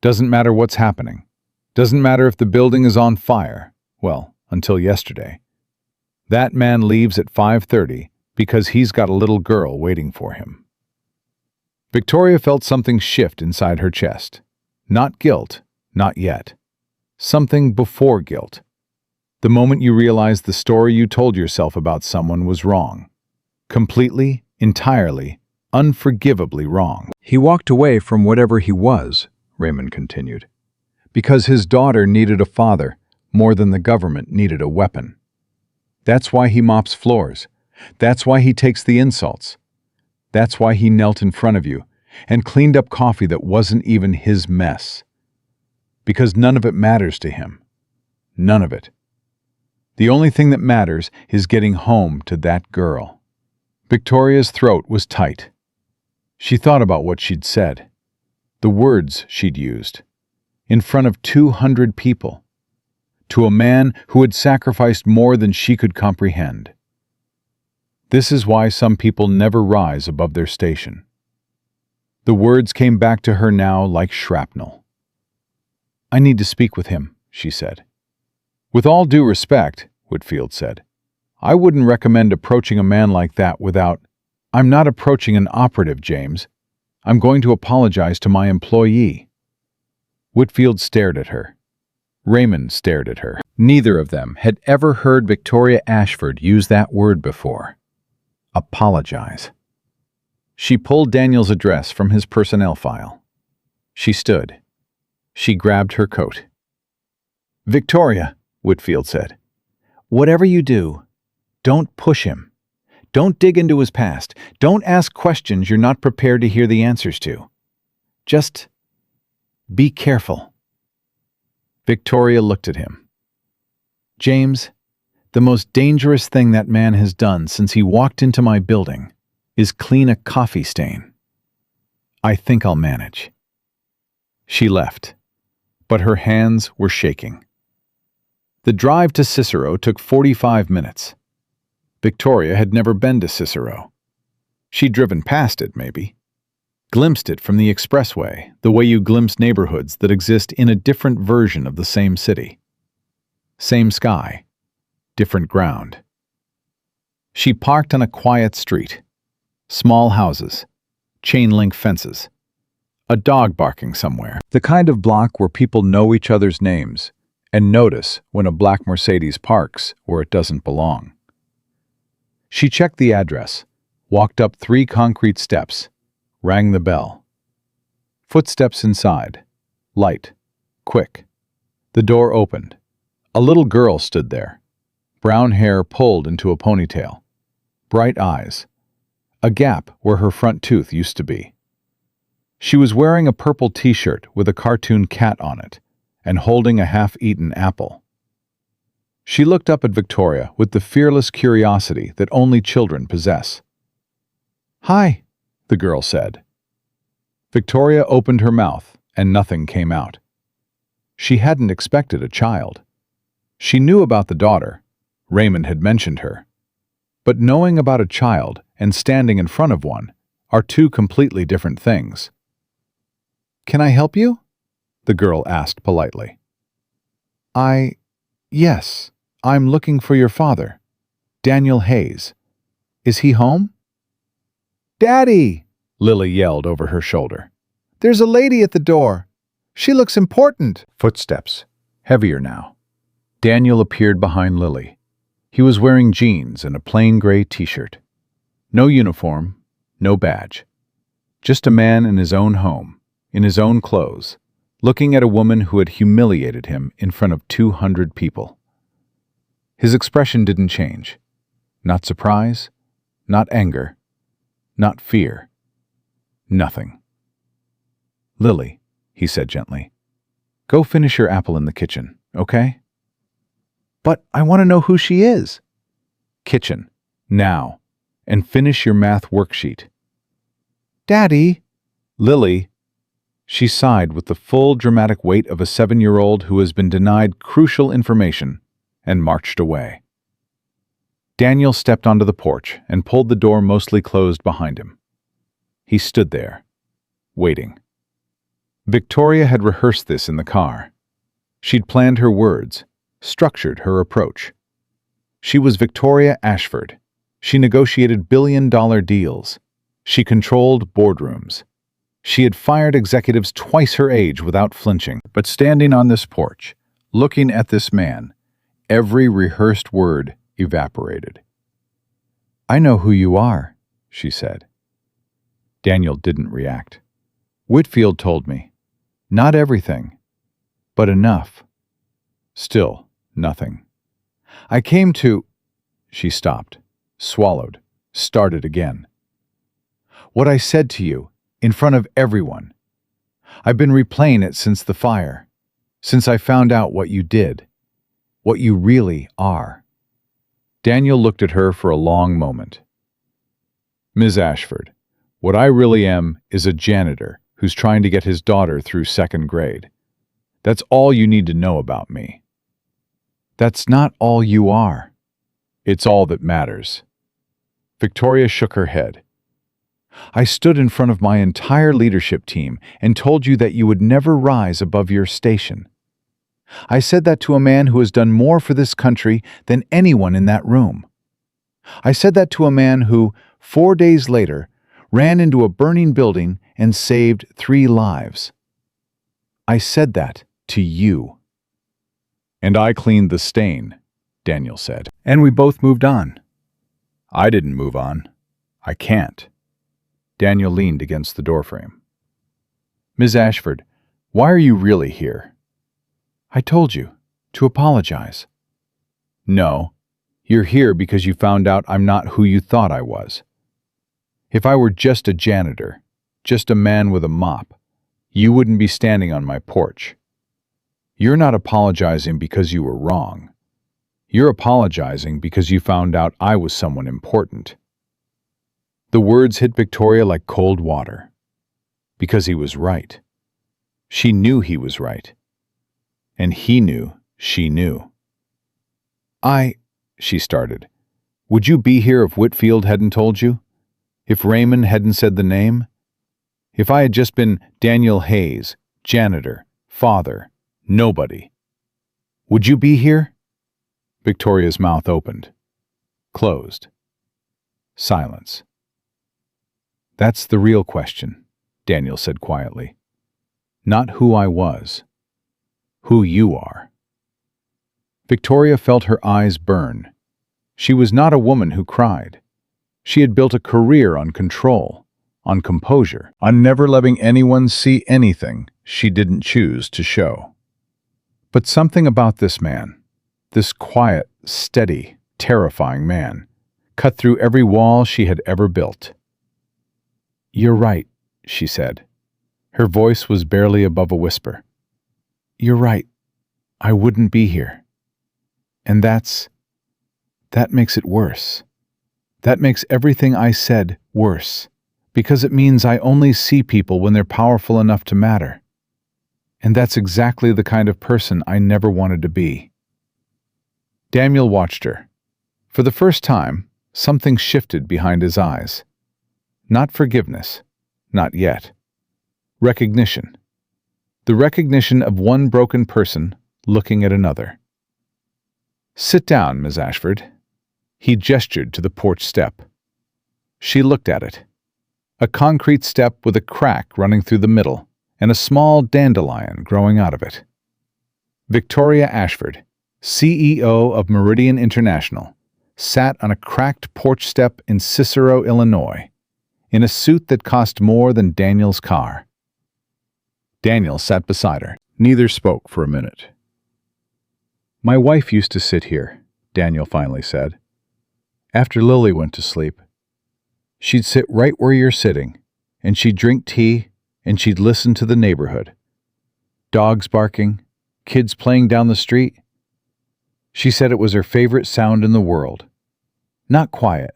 Doesn't matter what's happening. Doesn't matter if the building is on fire. Well, until yesterday. That man leaves at 5:30 because he's got a little girl waiting for him. Victoria felt something shift inside her chest. Not guilt, not yet. Something before guilt. The moment you realized the story you told yourself about someone was wrong. Completely, entirely, unforgivably wrong. He walked away from whatever he was, Raymond continued, because his daughter needed a father more than the government needed a weapon. That's why he mops floors. That's why he takes the insults. That's why he knelt in front of you and cleaned up coffee that wasn't even his mess. Because none of it matters to him. None of it. The only thing that matters is getting home to that girl. Victoria's throat was tight. She thought about what she'd said, the words she'd used, in front of 200 people, to a man who had sacrificed more than she could comprehend. This is why some people never rise above their station. The words came back to her now like shrapnel. I need to speak with him, she said. With all due respect, Whitfield said, I wouldn't recommend approaching a man like that without... I'm not approaching an operative, James. I'm going to apologize to my employee. Whitfield stared at her. Raymond stared at her. Neither of them had ever heard Victoria Ashford use that word before. Apologize. She pulled Daniel's address from his personnel file. She stood. She grabbed her coat. Victoria, Whitfield said, whatever you do, don't push him. Don't dig into his past. Don't ask questions you're not prepared to hear the answers to. Just be careful. Victoria looked at him. James, the most dangerous thing that man has done since he walked into my building is clean a coffee stain. I think I'll manage. She left, but her hands were shaking. The drive to Cicero took 45 minutes. Victoria had never been to Cicero. She'd driven past it, maybe. Glimpsed it from the expressway, the way you glimpse neighborhoods that exist in a different version of the same city. Same sky, different ground. She parked on a quiet street. Small houses, chain-link fences, a dog barking somewhere. The kind of block where people know each other's names and notice when a black Mercedes parks where it doesn't belong. She checked the address, walked up 3 concrete steps, rang the bell. Footsteps inside. Light. Quick. The door opened. A little girl stood there. Brown hair pulled into a ponytail. Bright eyes. A gap where her front tooth used to be. She was wearing a purple t-shirt with a cartoon cat on it and holding a half-eaten apple. She looked up at Victoria with the fearless curiosity that only children possess. "Hi," the girl said. Victoria opened her mouth and nothing came out. She hadn't expected a child. She knew about the daughter. Raymond had mentioned her. But knowing about a child and standing in front of one are two completely different things. "Can I help you?" the girl asked politely. Yes, I'm looking for your father, Daniel Hayes. Is he home?" "Daddy!" Lily yelled over her shoulder. "There's a lady at the door. She looks important." Footsteps, heavier now. Daniel appeared behind Lily. He was wearing jeans and a plain gray t-shirt. No uniform, no badge. Just a man in his own home, in his own clothes, looking at a woman who had humiliated him in front of 200 people. His expression didn't change. Not surprise, not anger, not fear. Nothing. "Lily," he said gently, "go finish your apple in the kitchen, okay?" "But I want to know who she is." "Kitchen, now, and finish your math worksheet." Daddy, "Lily," she sighed with the full dramatic weight of a 7-year-old who has been denied crucial information, and marched away. Daniel stepped onto the porch and pulled the door mostly closed behind him. He stood there, waiting. Victoria had rehearsed this in the car. She'd planned her words, structured her approach. She was Victoria Ashford. She negotiated billion-dollar deals. She controlled boardrooms. She had fired executives twice her age without flinching. But standing on this porch, looking at this man, every rehearsed word evaporated. I know who you are, she said. Daniel didn't react. Whitfield told me. Not everything, but enough. Still, nothing. I came to... She stopped, swallowed, started again. What I said to you, in front of everyone. I've been replaying it since the fire, since I found out what you did, what you really are. Daniel looked at her for a long moment. Ms. Ashford, what I really am is a janitor who's trying to get his daughter through 2nd grade. That's all you need to know about me. That's not all you are. It's all that matters. Victoria shook her head. I stood in front of my entire leadership team and told you that you would never rise above your station. I said that to a man who has done more for this country than anyone in that room. I said that to a man who, 4 days later, ran into a burning building and saved 3 lives. I said that to you. And I cleaned the stain, Daniel said. And we both moved on. I didn't move on. I can't. Daniel leaned against the doorframe. Ms. Ashford, why are you really here? I told you, to apologize. No, you're here because you found out I'm not who you thought I was. If I were just a janitor, just a man with a mop, you wouldn't be standing on my porch. You're not apologizing because you were wrong. You're apologizing because you found out I was someone important. The words hit Victoria like cold water. Because he was right. She knew he was right. And he knew she knew. She started. Would you be here if Whitfield hadn't told you? If Raymond hadn't said the name? If I had just been Daniel Hayes, janitor, father, nobody? Would you be here? Victoria's mouth opened. Closed. Silence. That's the real question, Daniel said quietly. Not who I was. Who you are. Victoria felt her eyes burn. She was not a woman who cried. She had built a career on control, on composure, on never letting anyone see anything she didn't choose to show. But something about this man, this quiet, steady, terrifying man, cut through every wall she had ever built. "You're right," she said. Her voice was barely above a whisper. "You're right. I wouldn't be here. And that makes it worse. That makes everything I said worse, because it means I only see people when they're powerful enough to matter. And that's exactly the kind of person I never wanted to be." Daniel watched her. For the first time, something shifted behind his eyes. Not forgiveness, not yet. Recognition. The recognition of one broken person looking at another. "Sit down, Ms. Ashford." He gestured to the porch step. She looked at it. A concrete step with a crack running through the middle and a small dandelion growing out of it. Victoria Ashford, CEO of Meridian International, sat on a cracked porch step in Cicero, Illinois, in a suit that cost more than Daniel's car. Daniel sat beside her. Neither spoke for a minute. "My wife used to sit here," Daniel finally said. "After Lily went to sleep. She'd sit right where you're sitting, and she'd drink tea, and she'd listen to the neighborhood. Dogs barking, kids playing down the street. She said it was her favorite sound in the world. Not quiet,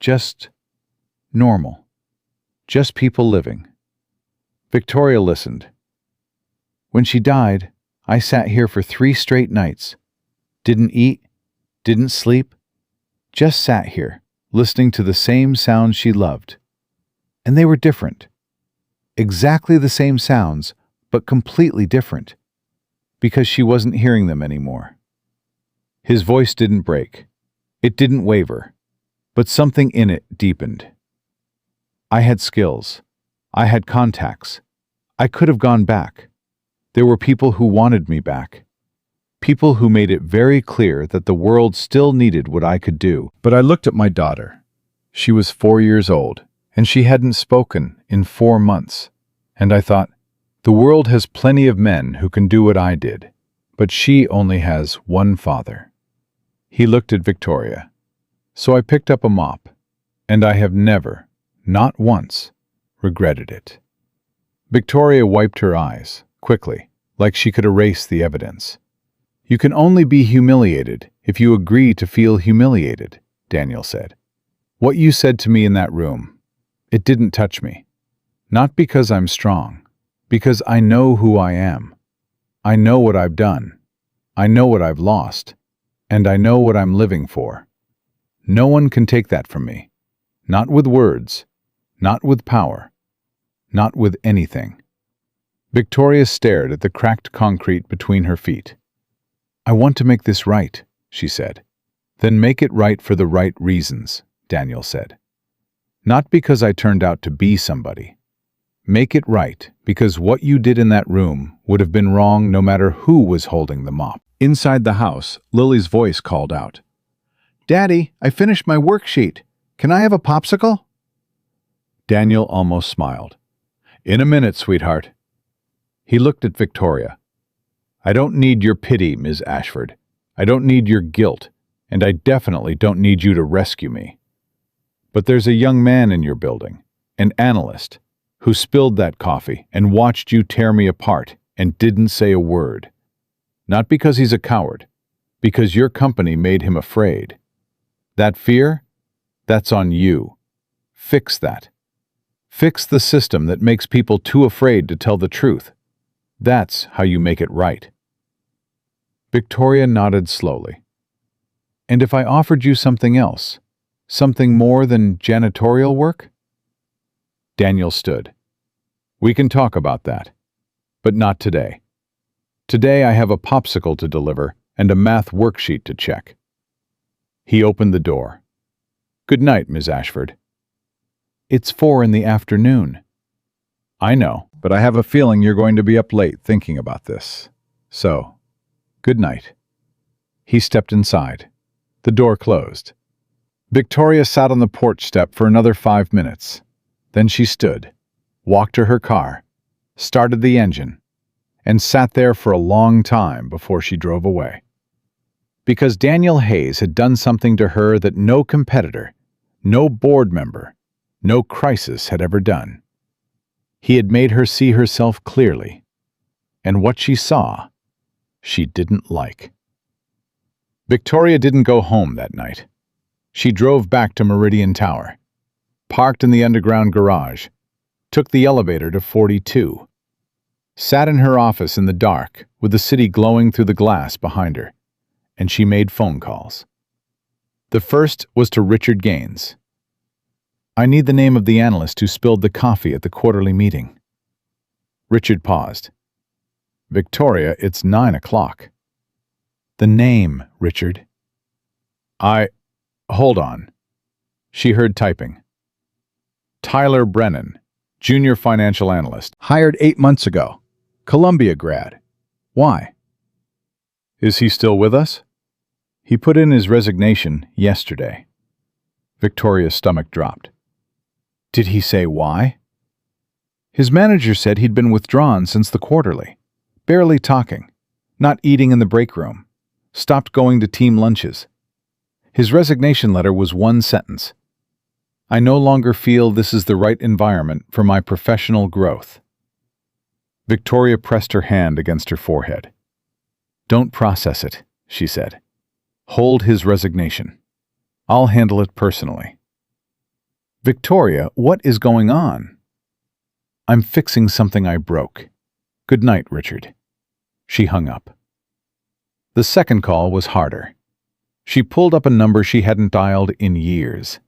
just normal. Just people living." Victoria listened. "When she died, I sat here for 3 straight nights. Didn't eat, didn't sleep, just sat here, listening to the same sounds she loved. And they were different. Exactly the same sounds, but completely different, because she wasn't hearing them anymore." His voice didn't break. It didn't waver, but something in it deepened. "I had skills. I had contacts. I could have gone back. There were people who wanted me back. People who made it very clear that the world still needed what I could do. But I looked at my daughter. She was 4 years old, and she hadn't spoken in 4 months. And I thought, the world has plenty of men who can do what I did, but she only has one father." He looked at Victoria. "So I picked up a mop, and I have never, not once, regretted it." Victoria wiped her eyes, quickly, like she could erase the evidence. "You can only be humiliated if you agree to feel humiliated," Daniel said. "What you said to me in that room, it didn't touch me. Not because I'm strong, because I know who I am. I know what I've done. I know what I've lost. And I know what I'm living for. No one can take that from me. Not with words. Not with power. Not with anything." Victoria stared at the cracked concrete between her feet. "I want to make this right," she said. "Then make it right for the right reasons," Daniel said. "Not because I turned out to be somebody. Make it right because what you did in that room would have been wrong no matter who was holding the mop." Inside the house, Lily's voice called out, "Daddy, I finished my worksheet. Can I have a popsicle?" Daniel almost smiled. "In a minute, sweetheart." He looked at Victoria. "I don't need your pity, Ms. Ashford. I don't need your guilt, and I definitely don't need you to rescue me. But there's a young man in your building, an analyst, who spilled that coffee and watched you tear me apart and didn't say a word. Not because he's a coward, because your company made him afraid. That fear? That's on you. Fix that. Fix the system that makes people too afraid to tell the truth. That's how you make it right." Victoria nodded slowly. "And if I offered you something else? Something more than janitorial work?" Daniel stood. "We can talk about that, but not today. Today I have a popsicle to deliver and a math worksheet to check." He opened the door. "Good night, Ms. Ashford." "It's 4 in the afternoon." "I know, but I have a feeling you're going to be up late thinking about this. So, good night." He stepped inside. The door closed. Victoria sat on the porch step for another 5 minutes. Then she stood, walked to her car, started the engine, and sat there for a long time before she drove away. Because Daniel Hayes had done something to her that no competitor, no board member, no crisis had ever done. He had made her see herself clearly, and what she saw, she didn't like. Victoria didn't go home that night. She drove back to Meridian Tower, parked in the underground garage, took the elevator to 42, sat in her office in the dark with the city glowing through the glass behind her, and she made phone calls. The first was to Richard Gaines. "I need the name of the analyst who spilled the coffee at the quarterly meeting." Richard paused. "Victoria, it's 9 o'clock. "The name, Richard." Hold on." She heard typing. "Tyler Brennan, junior financial analyst. Hired 8 months ago. Columbia grad. Why?" "Is he still with us?" "He put in his resignation yesterday." Victoria's stomach dropped. "Did he say why?" "His manager said he'd been withdrawn since the quarterly. Barely talking. Not eating in the break room. Stopped going to team lunches. His resignation letter was one sentence. 'I no longer feel this is the right environment for my professional growth.'" Victoria pressed her hand against her forehead. "Don't process it," she said. "Hold his resignation. I'll handle it personally." "Victoria, what is going on?" "I'm fixing something I broke. Good night, Richard." She hung up. The second call was harder. She pulled up a number she hadn't dialed in years.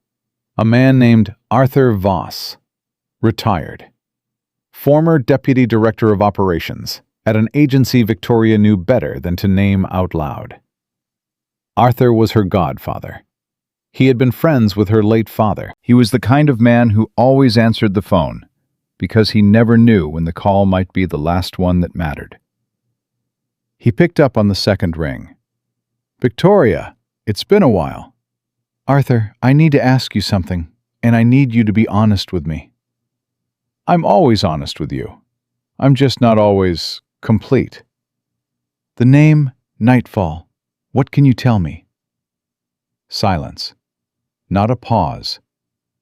A man named Arthur Voss, retired. Former deputy director of operations at an agency Victoria knew better than to name out loud. Arthur was her godfather. He had been friends with her late father. He was the kind of man who always answered the phone, because he never knew when the call might be the last one that mattered. He picked up on the second ring. "Victoria, it's been a while." "Arthur, I need to ask you something, and I need you to be honest with me." "I'm always honest with you. I'm just not always complete." "The name Nightfall. What can you tell me?" Silence. Not a pause.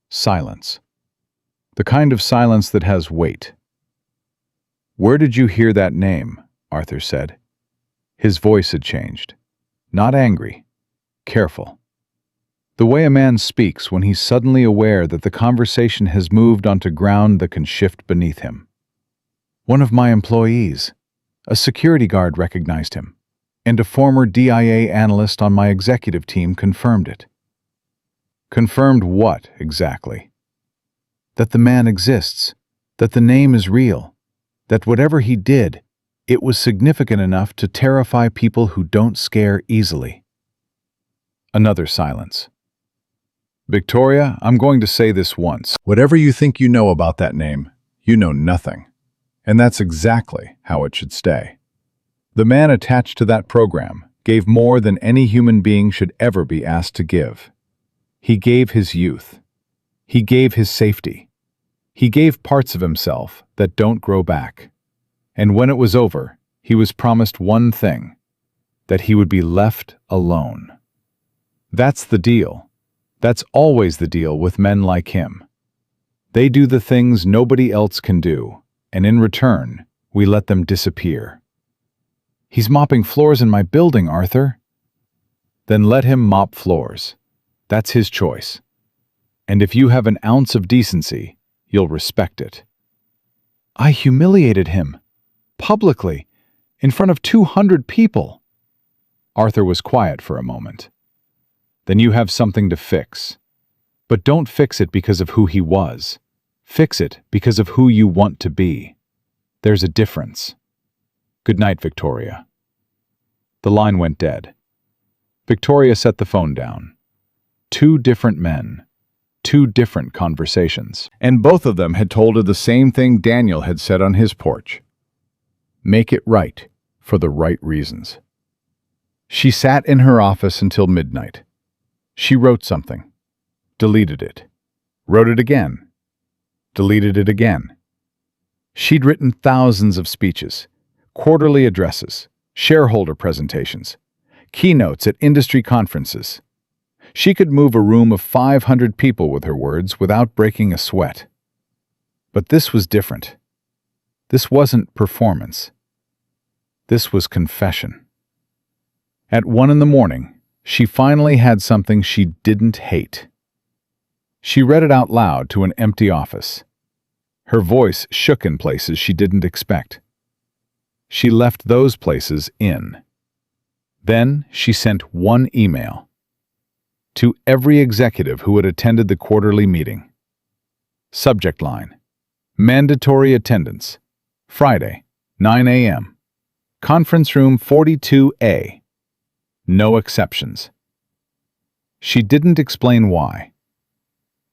Silence. The kind of silence that has weight. "Where did you hear that name?" Arthur said. His voice had changed. Not angry. Careful. The way a man speaks when he's suddenly aware that the conversation has moved onto ground that can shift beneath him. "One of my employees. A security guard recognized him, and a former DIA analyst on my executive team confirmed it." "Confirmed what, exactly?" "That the man exists, that the name is real, that whatever he did, it was significant enough to terrify people who don't scare easily." Another silence. "Victoria, I'm going to say this once. Whatever you think you know about that name, you know nothing. And that's exactly how it should stay. The man attached to that program gave more than any human being should ever be asked to give. He gave his youth. He gave his safety. He gave parts of himself that don't grow back. And when it was over, he was promised one thing, that he would be left alone. That's the deal. That's always the deal with men like him. They do the things nobody else can do, and in return, we let them disappear." "He's mopping floors in my building, Arthur." "Then let him mop floors. That's his choice. And if you have an ounce of decency, you'll respect it." "I humiliated him. Publicly. In front of 200 people." Arthur was quiet for a moment. "Then you have something to fix. But don't fix it because of who he was. Fix it because of who you want to be. There's a difference. Good night, Victoria." The line went dead. Victoria set the phone down. Two different men. Two different conversations. And both of them had told her the same thing Daniel had said on his porch. Make it right, for the right reasons. She sat in her office until midnight. She wrote something. Deleted it. Wrote it again. deleted it again. She'd written thousands of speeches, quarterly addresses, shareholder presentations, keynotes at industry conferences. She could move a room of 500 people with her words without breaking a sweat. But this was different. This wasn't performance. This was confession. At 1 a.m, she finally had something she didn't hate. She read it out loud to an empty office. Her voice shook in places she didn't expect. She left those places in. Then she sent one email to every executive who had attended the quarterly meeting. Subject line: mandatory attendance. Friday, 9 a.m. Conference room 42A. No exceptions. She didn't explain why.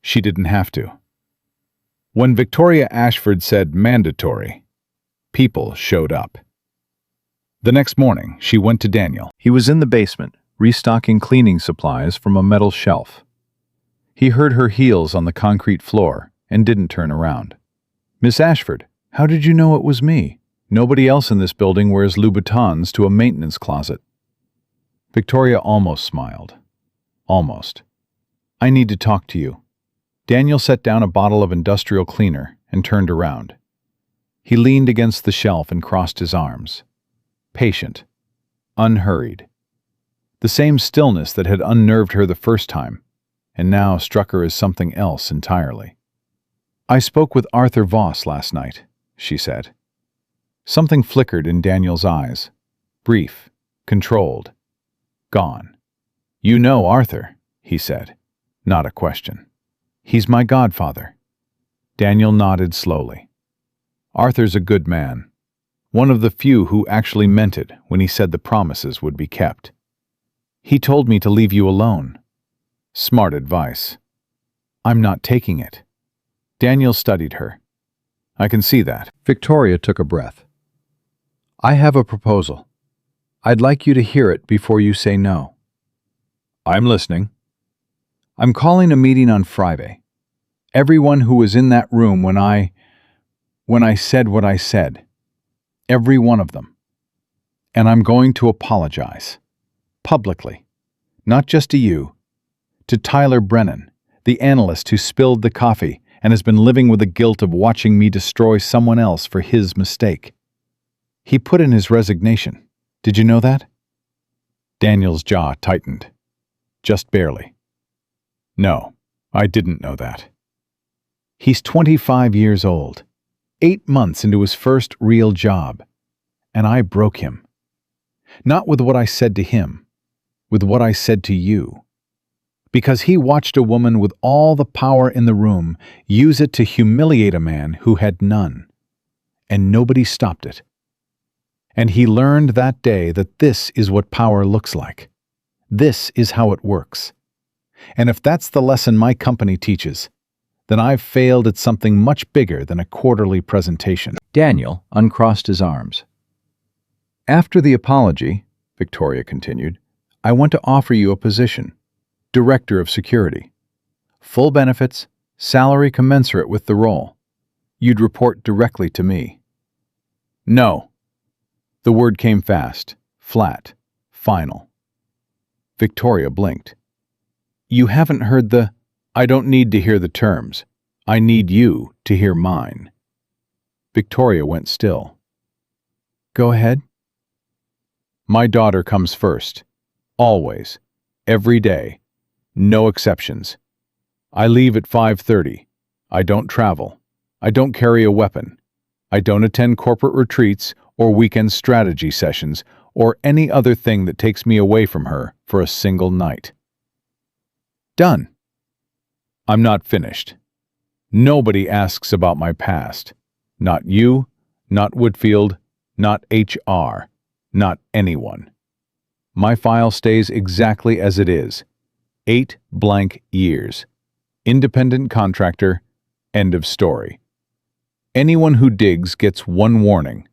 She didn't have to. When Victoria Ashford said mandatory, people showed up. The next morning, she went to Daniel. He was in the basement, restocking cleaning supplies from a metal shelf. He heard her heels on the concrete floor and didn't turn around. "Miss Ashford, how did you know it was me? Nobody else in this building wears Louboutins to a maintenance closet." Victoria almost smiled. Almost. "I need to talk to you." Daniel set down a bottle of industrial cleaner and turned around. He leaned against the shelf and crossed his arms. Patient. Unhurried. The same stillness that had unnerved her the first time, and now struck her as something else entirely. "I spoke with Arthur Voss last night," she said. Something flickered in Daniel's eyes. Brief. Controlled. Gone. "You know Arthur," he said. Not a question. "He's my godfather." Daniel nodded slowly. "Arthur's a good man. One of the few who actually meant it when he said the promises would be kept. He told me to leave you alone." Smart advice. "I'm not taking it." Daniel studied her. "I can see that." Victoria took a breath. "I have a proposal. I'd like you to hear it before you say no." "I'm listening." "I'm calling a meeting on Friday. Everyone who was in that room when I said what I said. Every one of them. And I'm going to apologize. Publicly. Not just to you. To Tyler Brennan, the analyst who spilled the coffee and has been living with the guilt of watching me destroy someone else for his mistake. He put in his resignation. Did you know that?" Daniel's jaw tightened. Just barely. "No, I didn't know that." He's 25 years old, 8 months into his first real job, and I broke him. Not with what I said to him, with what I said to you. Because he watched a woman with all the power in the room use it to humiliate a man who had none. And nobody stopped it. And he learned that day that this is what power looks like. This is how it works. And if that's the lesson my company teaches, then I've failed at something much bigger than a quarterly presentation. Daniel uncrossed his arms. "After the apology," Victoria continued, "I want to offer you a position. Director of Security. Full benefits, salary commensurate with the role. You'd report directly to me." "No." The word came fast, flat, final. Victoria blinked. "You haven't heard the—" "I don't need to hear the terms. I need you to hear mine." Victoria went still. "Go ahead." "My daughter comes first. Always. Every day. No exceptions. I leave at 5:30. I don't travel. I don't carry a weapon. I don't attend corporate retreats or weekend strategy sessions or any other thing that takes me away from her for a single night." "Done." "I'm not finished. Nobody asks about my past. Not you, not Woodfield, not HR, not anyone. My file stays exactly as it is. 8 blank years. Independent contractor. End of story. Anyone who digs gets one warning.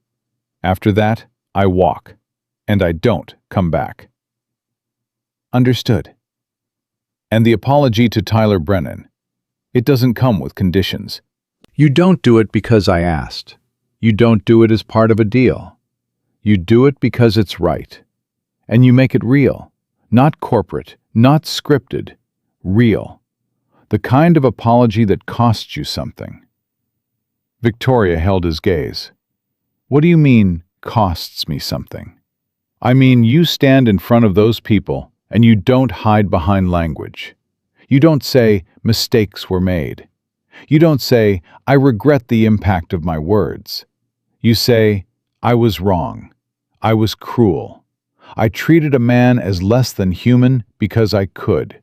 After that, I walk, and I don't come back." "Understood." "And the apology to Tyler Brennan. It doesn't come with conditions. You don't do it because I asked. You don't do it as part of a deal. You do it because it's right. And you make it real. Not corporate, not scripted. Real. The kind of apology that costs you something. Victoria held his gaze. What do you mean, costs me something? I mean, you stand in front of those people and you don't hide behind language. You don't say, mistakes were made. You don't say, I regret the impact of my words. You say, I was wrong. I was cruel. I treated a man as less than human because I could.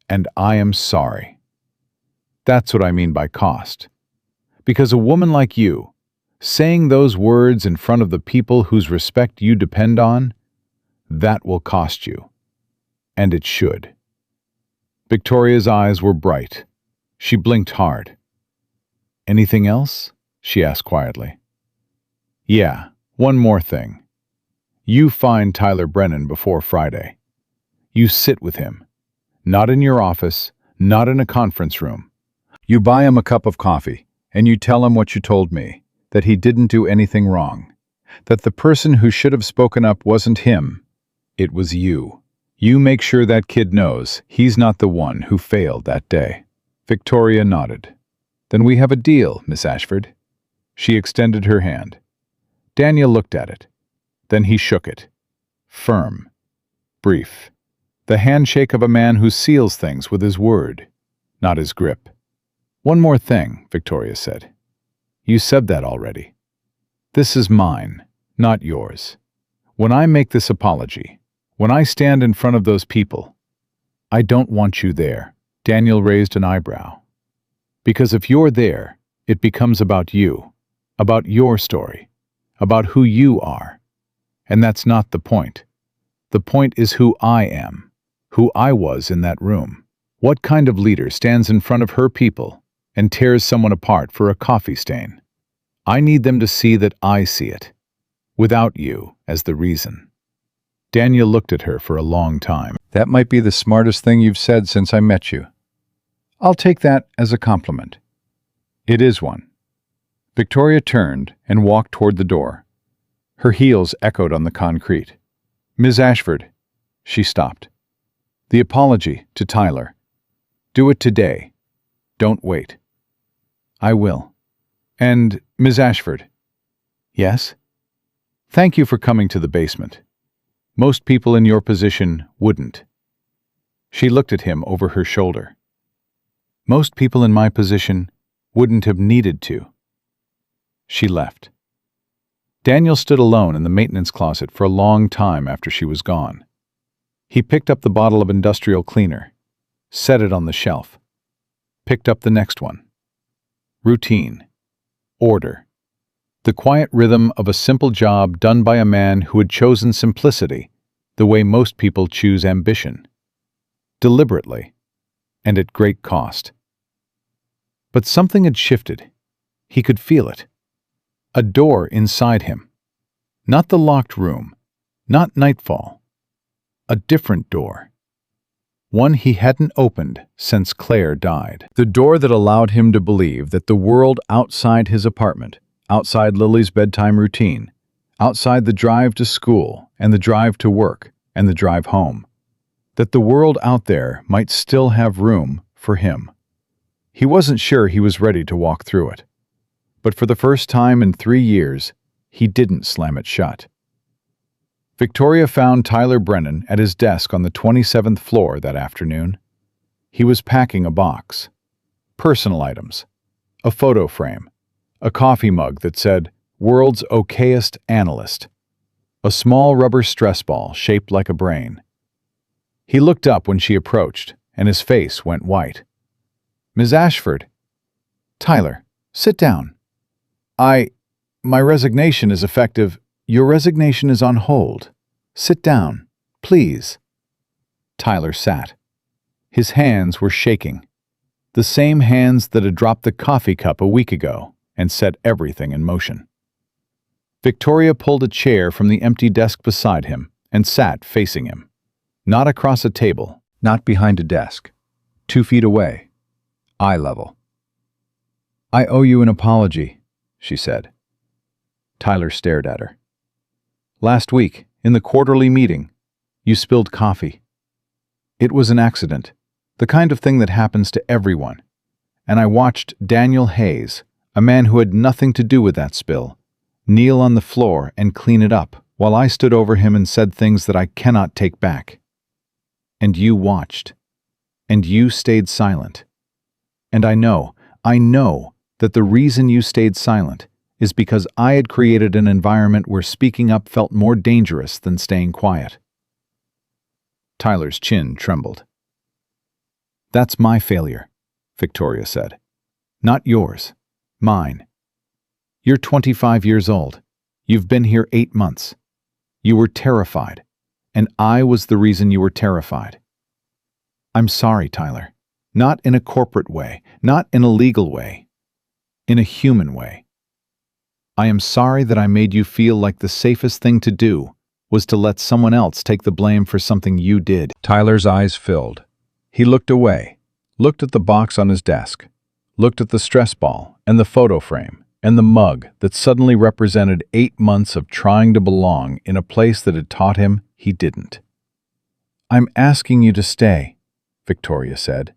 And I am sorry. That's what I mean by cost. Because a woman like you, saying those words in front of the people whose respect you depend on, that will cost you. And it should. Victoria's eyes were bright. She blinked hard. Anything else? She asked quietly. Yeah, one more thing. You find Tyler Brennan before Friday. You sit with him. Not in your office, not in a conference room. You buy him a cup of coffee, and you tell him what you told me, that he didn't do anything wrong, that the person who should have spoken up wasn't him, it was you. You make sure that kid knows he's not the one who failed that day. Victoria nodded. Then we have a deal, Miss Ashford. She extended her hand. Daniel looked at it. Then he shook it. Firm. Brief. The handshake of a man who seals things with his word, not his grip. One more thing, Victoria said. You said that already. This is mine, not yours. When I make this apology, when I stand in front of those people, I don't want you there. Daniel raised an eyebrow. Because if you're there, it becomes about you, about your story, about who you are. And that's not the point. The point is who I am, who I was in that room. What kind of leader stands in front of her people and tears someone apart for a coffee stain? I need them to see that I see it, without you as the reason. Daniel looked at her for a long time. That might be the smartest thing you've said since I met you. I'll take that as a compliment. It is one. Victoria turned and walked toward the door. Her heels echoed on the concrete. Ms. Ashford, she stopped. The apology to Tyler. Do it today. Don't wait. I will. And, Ms. Ashford. Yes? Thank you for coming to the basement. Most people in your position wouldn't. She looked at him over her shoulder. Most people in my position wouldn't have needed to. She left. Daniel stood alone in the maintenance closet for a long time after she was gone. He picked up the bottle of industrial cleaner, set it on the shelf, picked up the next one. Routine. Order. The quiet rhythm of a simple job done by a man who had chosen simplicity the way most people choose ambition. Deliberately, and at great cost. But something had shifted. He could feel it. A door inside him. Not the locked room, not Nightfall. A different door. One he hadn't opened since Claire died. The door that allowed him to believe that the world outside his apartment, outside Lily's bedtime routine, outside the drive to school and the drive to work and the drive home, that the world out there might still have room for him. He wasn't sure he was ready to walk through it. But for the first time in 3 years, he didn't slam it shut. Victoria found Tyler Brennan at his desk on the 27th floor that afternoon. He was packing a box. Personal items. A photo frame. A coffee mug that said, World's Okayest Analyst. A small rubber stress ball shaped like a brain. He looked up when she approached, and his face went white. Ms. Ashford. Tyler, sit down. My resignation is effective. Your resignation is on hold. Sit down, please. Tyler sat. His hands were shaking. The same hands that had dropped the coffee cup a week ago and set everything in motion. Victoria pulled a chair from the empty desk beside him and sat facing him. Not across a table, not behind a desk. 2 feet away. Eye level. I owe you an apology, she said. Tyler stared at her. Last week, in the quarterly meeting, you spilled coffee. It was an accident, the kind of thing that happens to everyone. And I watched Daniel Hayes, a man who had nothing to do with that spill, kneel on the floor and clean it up, while I stood over him and said things that I cannot take back. And you watched. And you stayed silent. And I know that the reason you stayed silent is because I had created an environment where speaking up felt more dangerous than staying quiet. Tyler's chin trembled. That's my failure, Victoria said. Not yours. Mine. You're 25 years old. You've been here 8 months. You were terrified, and I was the reason you were terrified. I'm sorry, Tyler. Not in a corporate way, not in a legal way, in a human way. I am sorry that I made you feel like the safest thing to do was to let someone else take the blame for something you did. Tyler's eyes filled. He looked away, looked at the box on his desk, looked at the stress ball and the photo frame and the mug that suddenly represented 8 months of trying to belong in a place that had taught him he didn't. I'm asking you to stay, Victoria said.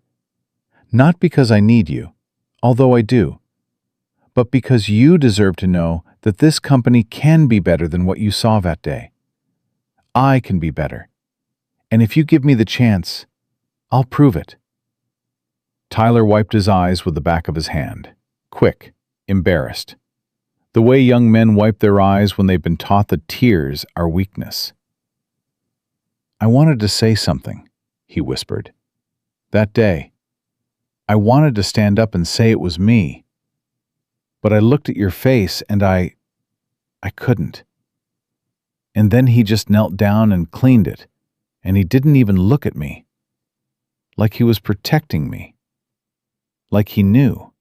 Not because I need you, although I do, but because you deserve to know that this company can be better than what you saw that day. I can be better. And if you give me the chance, I'll prove it. Tyler wiped his eyes with the back of his hand, quick, embarrassed. The way young men wipe their eyes when they've been taught that tears are weakness. I wanted to say something, he whispered. That day, I wanted to stand up and say it was me. But I looked at your face and I couldn't. And then he just knelt down and cleaned it, and he didn't even look at me. Like he was protecting me. Like he knew.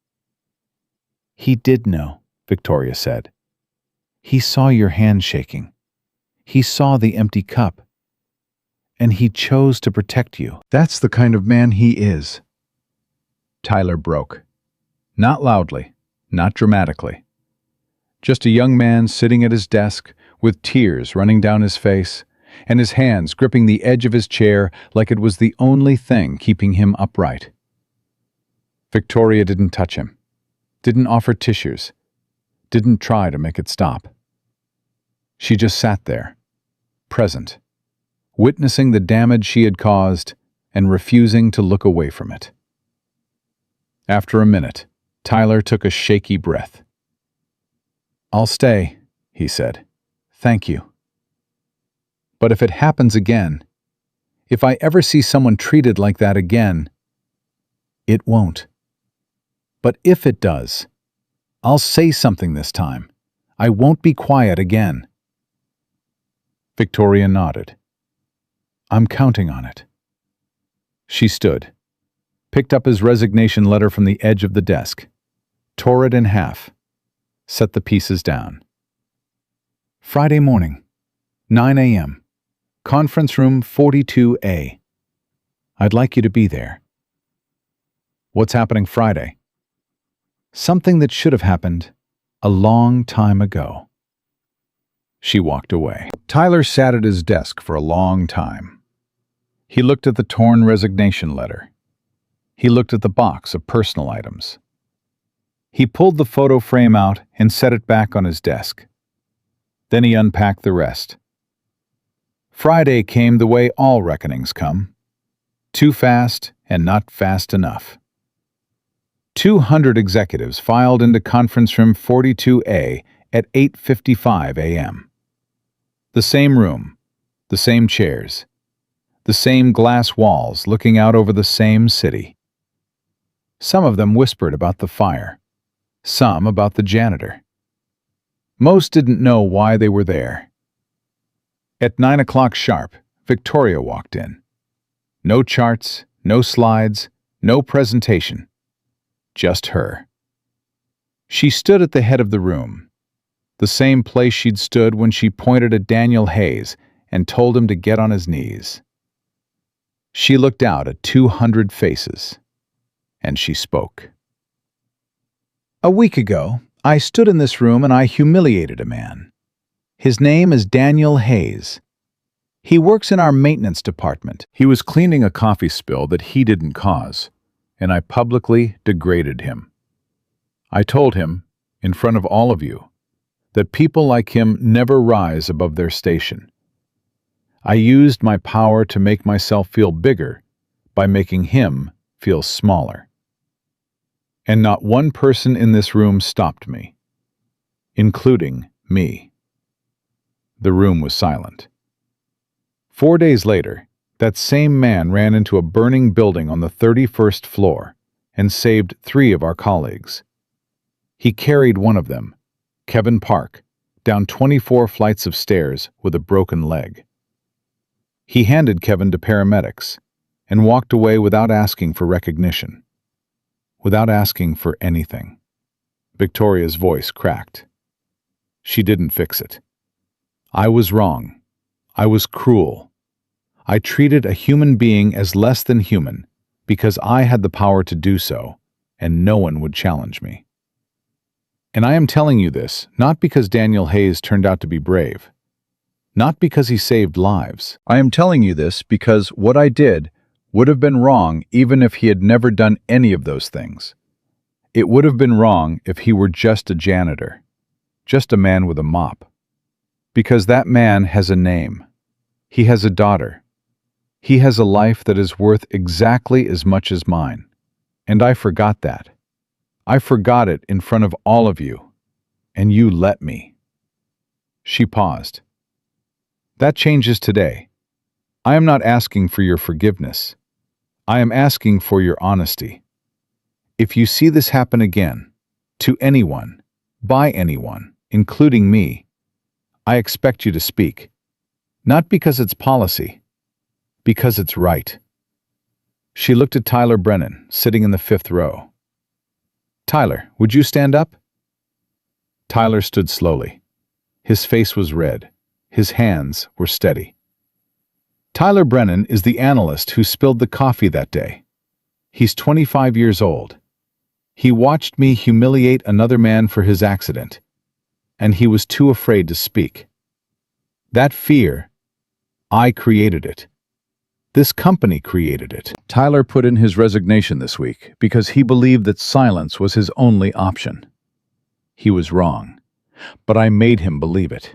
He did know, Victoria said. He saw your hand shaking. He saw the empty cup. And he chose to protect you. That's the kind of man he is. Tyler broke. Not loudly, not dramatically. Just a young man sitting at his desk with tears running down his face and his hands gripping the edge of his chair like it was the only thing keeping him upright. Victoria didn't touch him, didn't offer tissues, didn't try to make it stop. She just sat there, present, witnessing the damage she had caused and refusing to look away from it. After a minute, Tyler took a shaky breath. I'll stay, he said. Thank you. But if it happens again, if I ever see someone treated like that again, it won't. But if it does, I'll say something this time. I won't be quiet again. Victoria nodded. I'm counting on it. She stood, picked up his resignation letter from the edge of the desk, tore it in half, set the pieces down. Friday morning, 9 a.m., conference room 42A. I'd like you to be there. What's happening Friday? Something that should have happened a long time ago. She walked away. Tyler sat at his desk for a long time. He looked at the torn resignation letter. He looked at the box of personal items. He pulled the photo frame out and set it back on his desk. Then he unpacked the rest. Friday came the way all reckonings come. Too fast and not fast enough. 200 executives filed into conference room 42A at 8:55 a.m. The same room, the same chairs, the same glass walls looking out over the same city. Some of them whispered about the fire, some about the janitor. Most didn't know why they were there. At 9 o'clock sharp, Victoria walked in. No charts, no slides, no presentation. Just her. She stood at the head of the room, the same place she'd stood when she pointed at Daniel Hayes and told him to get on his knees. She looked out at 200 faces, and she spoke. A week ago, I stood in this room and I humiliated a man. His name is Daniel Hayes. He works in our maintenance department. He was cleaning a coffee spill that he didn't cause, and I publicly degraded him. I told him, in front of all of you, that people like him never rise above their station. I used my power to make myself feel bigger by making him feel smaller. And not one person in this room stopped me, including me. The room was silent. 4 days later, that same man ran into a burning building on the 31st floor and saved 3 of our colleagues. He carried one of them, Kevin Park, down 24 flights of stairs with a broken leg. He handed Kevin to paramedics and walked away without asking for recognition, without asking for anything. Victoria's voice cracked. She didn't fix it. I was wrong. I was cruel. I treated a human being as less than human because I had the power to do so, and no one would challenge me. And I am telling you this not because Daniel Hayes turned out to be brave, not because he saved lives. I am telling you this because what I did would have been wrong even if he had never done any of those things. It would have been wrong if he were just a janitor, just a man with a mop. Because that man has a name. He has a daughter. He has a life that is worth exactly as much as mine. And I forgot that. I forgot it in front of all of you. And you let me. She paused. That changes today. I am not asking for your forgiveness. I am asking for your honesty. If you see this happen again, to anyone, by anyone, including me, I expect you to speak. Not because it's policy, because it's right. She looked at Tyler Brennan, sitting in the 5th row. Tyler, would you stand up? Tyler stood slowly. His face was red. His hands were steady. Tyler Brennan is the analyst who spilled the coffee that day. He's 25 years old. He watched me humiliate another man for his accident, and he was too afraid to speak. That fear, I created it. This company created it. Tyler put in his resignation this week because he believed that silence was his only option. He was wrong, but I made him believe it.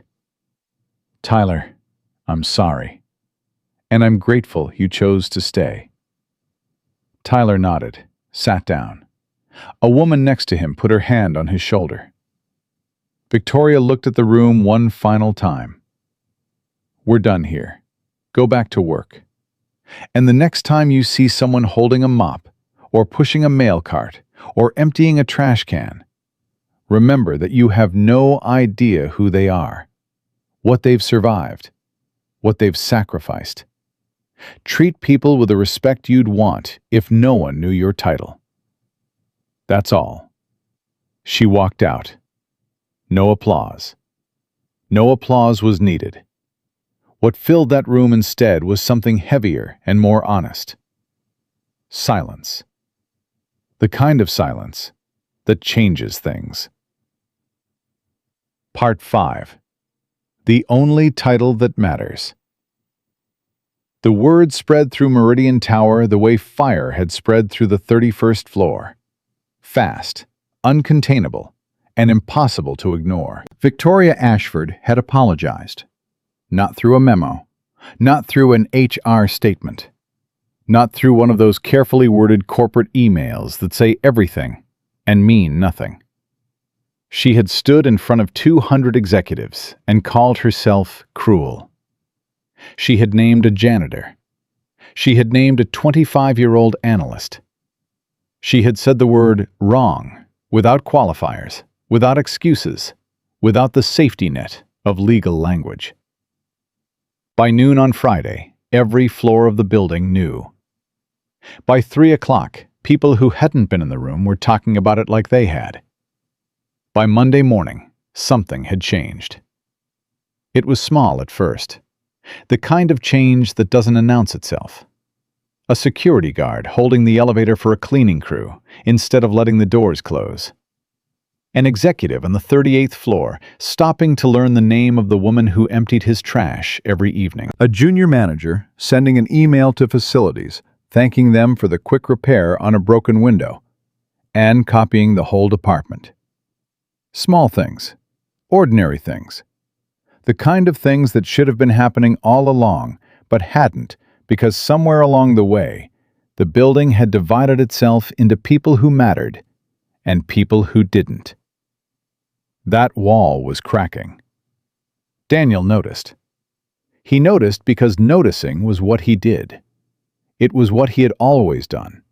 Tyler, I'm sorry, and I'm grateful you chose to stay. Tyler nodded, sat down. A woman next to him put her hand on his shoulder. Victoria looked at the room one final time. We're done here. Go back to work. And the next time you see someone holding a mop, or pushing a mail cart, or emptying a trash can, remember that you have no idea who they are, what they've survived, what they've sacrificed. Treat people with the respect you'd want if no one knew your title. That's all. She walked out. No applause. No applause was needed. What filled that room instead was something heavier and more honest. Silence. The kind of silence that changes things. Part 5. The only title that matters. The word spread through Meridian Tower the way fire had spread through the 31st floor. Fast, uncontainable, and impossible to ignore. Victoria Ashford had apologized. Not through a memo, not through an HR statement, not through one of those carefully worded corporate emails that say everything and mean nothing. She had stood in front of 200 executives and called herself cruel. She had named a janitor. She had named a 25-year-old analyst. She had said the word wrong, without qualifiers, without excuses, without the safety net of legal language. By noon on Friday, every floor of the building knew. By 3 o'clock, people who hadn't been in the room were talking about it like they had. By Monday morning, something had changed. It was small at first, the kind of change that doesn't announce itself. A security guard holding the elevator for a cleaning crew instead of letting the doors close. An executive on the 38th floor, stopping to learn the name of the woman who emptied his trash every evening. A junior manager sending an email to facilities, thanking them for the quick repair on a broken window, and copying the whole department. Small things, ordinary things. The kind of things that should have been happening all along, but hadn't, because somewhere along the way, the building had divided itself into people who mattered and people who didn't. That wall was cracking. Daniel noticed. He noticed because noticing was what he did. It was what he had always done.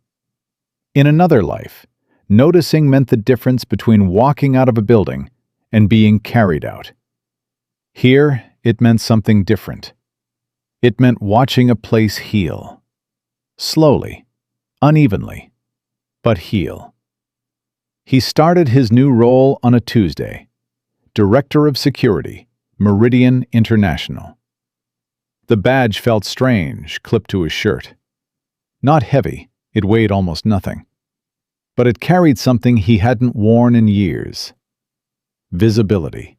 In another life, noticing meant the difference between walking out of a building and being carried out. Here, it meant something different. It meant watching a place heal. Slowly, unevenly, but heal. He started his new role on a Tuesday, Director of Security, Meridian International. The badge felt strange, clipped to his shirt. Not heavy, it weighed almost nothing. But it carried something he hadn't worn in years. Visibility.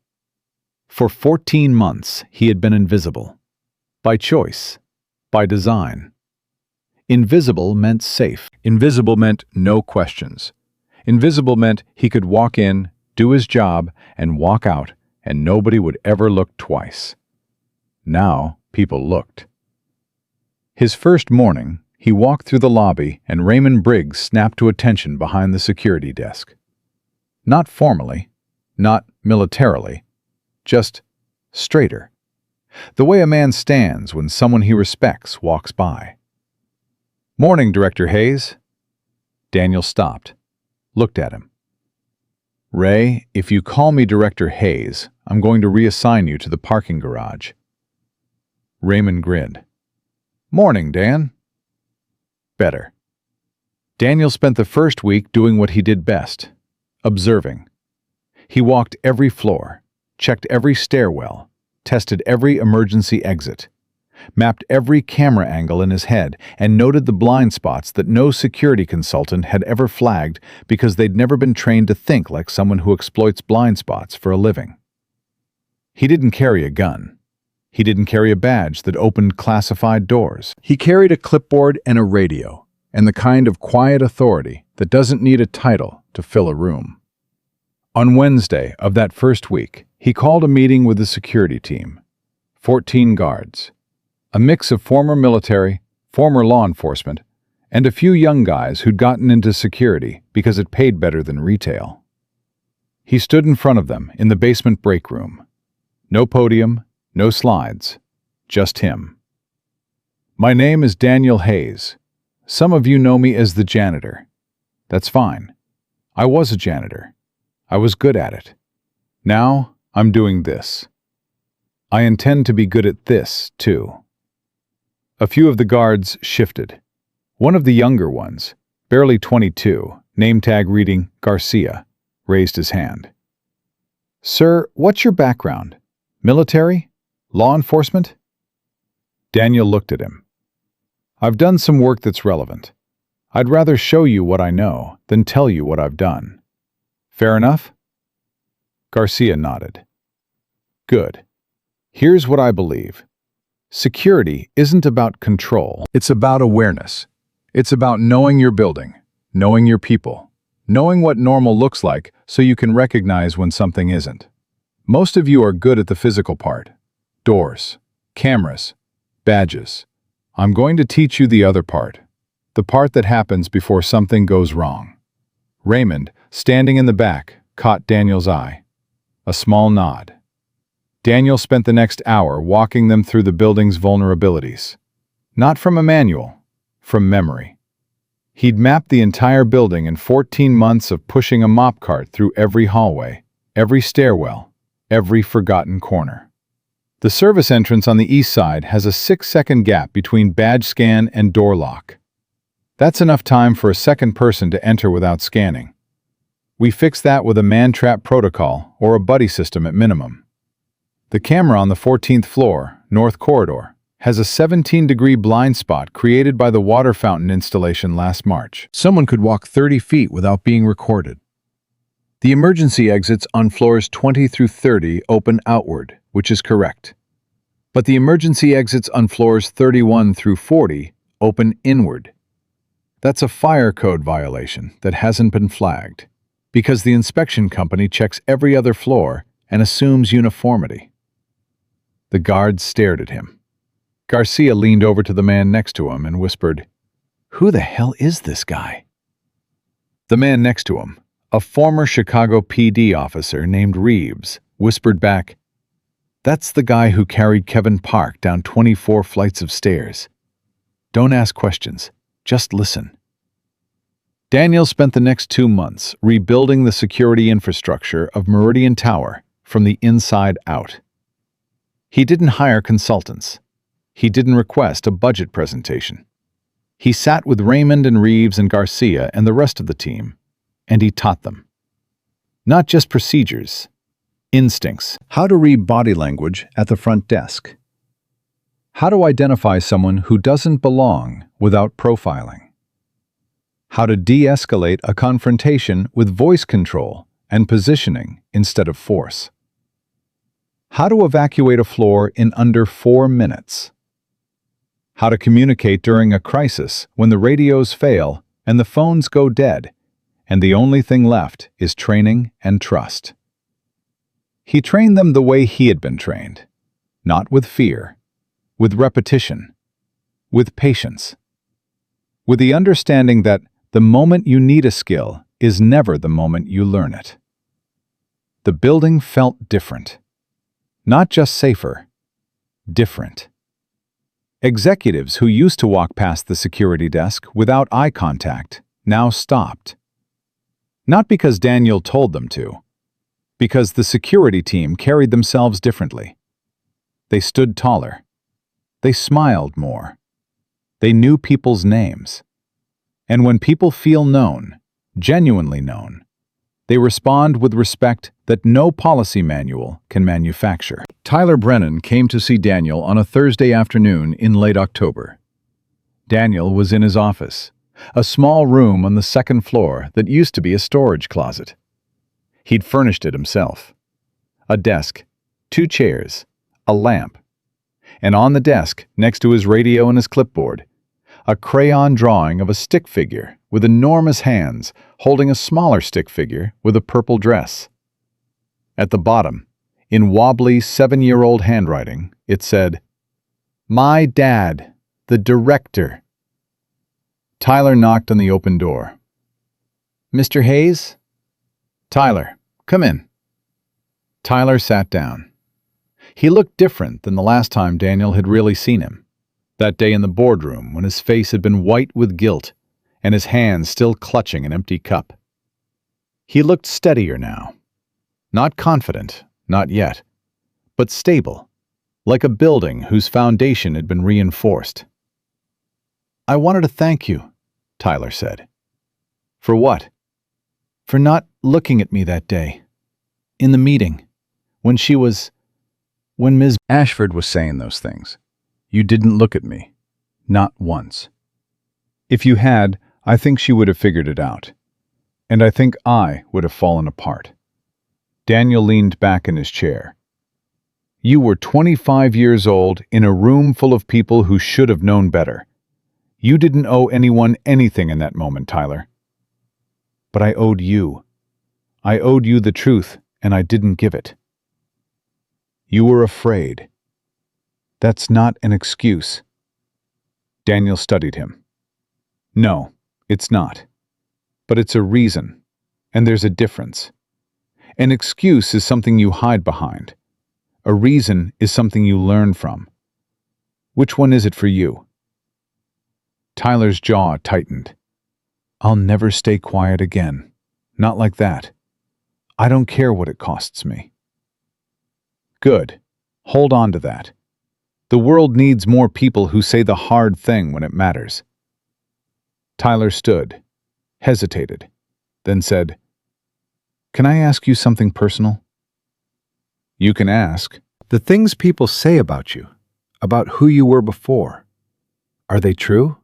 For 14 months, he had been invisible. By choice. By design. Invisible meant safe. Invisible meant no questions. Invisible meant he could walk in, do his job, and walk out, and nobody would ever look twice. Now, people looked. His first morning, he walked through the lobby and Raymond Briggs snapped to attention behind the security desk. Not formally, not militarily, just straighter. The way a man stands when someone he respects walks by. "Morning, Director Hayes." Daniel stopped, looked at him. "Ray, if you call me Director Hayes, I'm going to reassign you to the parking garage." Raymond grinned. "Morning, Dan." Better. Daniel spent the first week doing what he did best, observing. He walked every floor, checked every stairwell, tested every emergency exit, mapped every camera angle in his head, and noted the blind spots that no security consultant had ever flagged because they'd never been trained to think like someone who exploits blind spots for a living. He didn't carry a gun. He didn't carry a badge that opened classified doors. He carried a clipboard and a radio, and the kind of quiet authority that doesn't need a title to fill a room. On Wednesday of that first week, he called a meeting with the security team. 14 guards. A mix of former military, former law enforcement, and a few young guys who'd gotten into security because it paid better than retail. He stood in front of them in the basement break room. No podium, no slides, just him. "My name is Daniel Hayes. Some of you know me as the janitor. That's fine. I was a janitor. I was good at it. Now I'm doing this. I intend to be good at this, too." A few of the guards shifted. One of the younger ones, barely 22, name tag reading Garcia, raised his hand. "Sir, what's your background? Military? Law enforcement?" Daniel looked at him. "I've done some work that's relevant. I'd rather show you what I know than tell you what I've done. Fair enough?" Garcia nodded. "Good. Here's what I believe. Security isn't about control. It's about awareness. It's about knowing your building, knowing your people, knowing what normal looks like so you can recognize when something isn't. Most of you are good at the physical part. Doors, cameras, badges. I'm going to teach you the other part. The part that happens before something goes wrong." Raymond, standing in the back, caught Daniel's eye. A small nod. Daniel spent the next hour walking them through the building's vulnerabilities. Not from a manual, from memory. He'd mapped the entire building in 14 months of pushing a mop cart through every hallway, every stairwell, every forgotten corner. The service entrance on the east side has a 6-second gap between badge scan and door lock. That's enough time for a second person to enter without scanning. We fix that with a man-trap protocol or a buddy system at minimum. The camera on the 14th floor, north corridor, has a 17-degree blind spot created by the water fountain installation last March. Someone could walk 30 feet without being recorded. The emergency exits on floors 20 through 30 open outward, which is correct. But the emergency exits on floors 31 through 40 open inward. That's a fire code violation that hasn't been flagged, because the inspection company checks every other floor and assumes uniformity. The guards stared at him. Garcia leaned over to the man next to him and whispered, "Who the hell is this guy?" The man next to him, a former Chicago PD officer named Reeves, whispered back, "That's the guy who carried Kevin Park down 24 flights of stairs. Don't ask questions, just listen." Daniel spent the next 2 months rebuilding the security infrastructure of Meridian Tower from the inside out. He didn't hire consultants. He didn't request a budget presentation. He sat with Raymond and Reeves and Garcia and the rest of the team, and he taught them. Not just procedures, instincts. How to read body language at the front desk. How to identify someone who doesn't belong without profiling. How to de-escalate a confrontation with voice control and positioning instead of force. How to evacuate a floor in under 4 minutes. How to communicate during a crisis when the radios fail and the phones go dead, and the only thing left is training and trust. He trained them the way he had been trained, not with fear, with repetition, with patience, with the understanding that the moment you need a skill is never the moment you learn it. The building felt different. Not just safer, different. Executives who used to walk past the security desk without eye contact now stopped. Not because Daniel told them to, because the security team carried themselves differently. They stood taller. They smiled more. They knew people's names. And when people feel known, genuinely known, they respond with respect that no policy manual can manufacture. Tyler Brennan came to see Daniel on a Thursday afternoon in late October. Daniel was in his office, a small room on the second floor that used to be a storage closet. He'd furnished it himself. A desk, 2 chairs, a lamp, and on the desk, next to his radio and his clipboard, a crayon drawing of a stick figure with enormous hands holding a smaller stick figure with a purple dress. At the bottom, in wobbly 7-year-old handwriting, it said, "My dad, the director." Tyler knocked on the open door. "Mr. Hayes?" "Tyler, come in." Tyler sat down. He looked different than the last time Daniel had really seen him, that day in the boardroom when his face had been white with guilt and his hands still clutching an empty cup. He looked steadier now. Not confident, not yet, but stable, like a building whose foundation had been reinforced. "I wanted to thank you," Tyler said. "For what?" "For not looking at me that day. In the meeting. When Ms. Ashford was saying those things. You didn't look at me. Not once. If you had, I think she would have figured it out. And I think I would have fallen apart." Daniel leaned back in his chair. "You were 25 years old in a room full of people who should have known better. You didn't owe anyone anything in that moment, Tyler. But I owed you. I owed you the truth, and I didn't give it. You were afraid. That's not an excuse." Daniel studied him. "No, it's not. But it's a reason, and there's a difference. An excuse is something you hide behind. A reason is something you learn from. Which one is it for you?" Tyler's jaw tightened. "I'll never stay quiet again. Not like that. I don't care what it costs me." "Good. Hold on to that. The world needs more people who say the hard thing when it matters." Tyler stood, hesitated, then said, "Can I ask you something personal?" "You can ask." "The things people say about you, about who you were before, are they true?"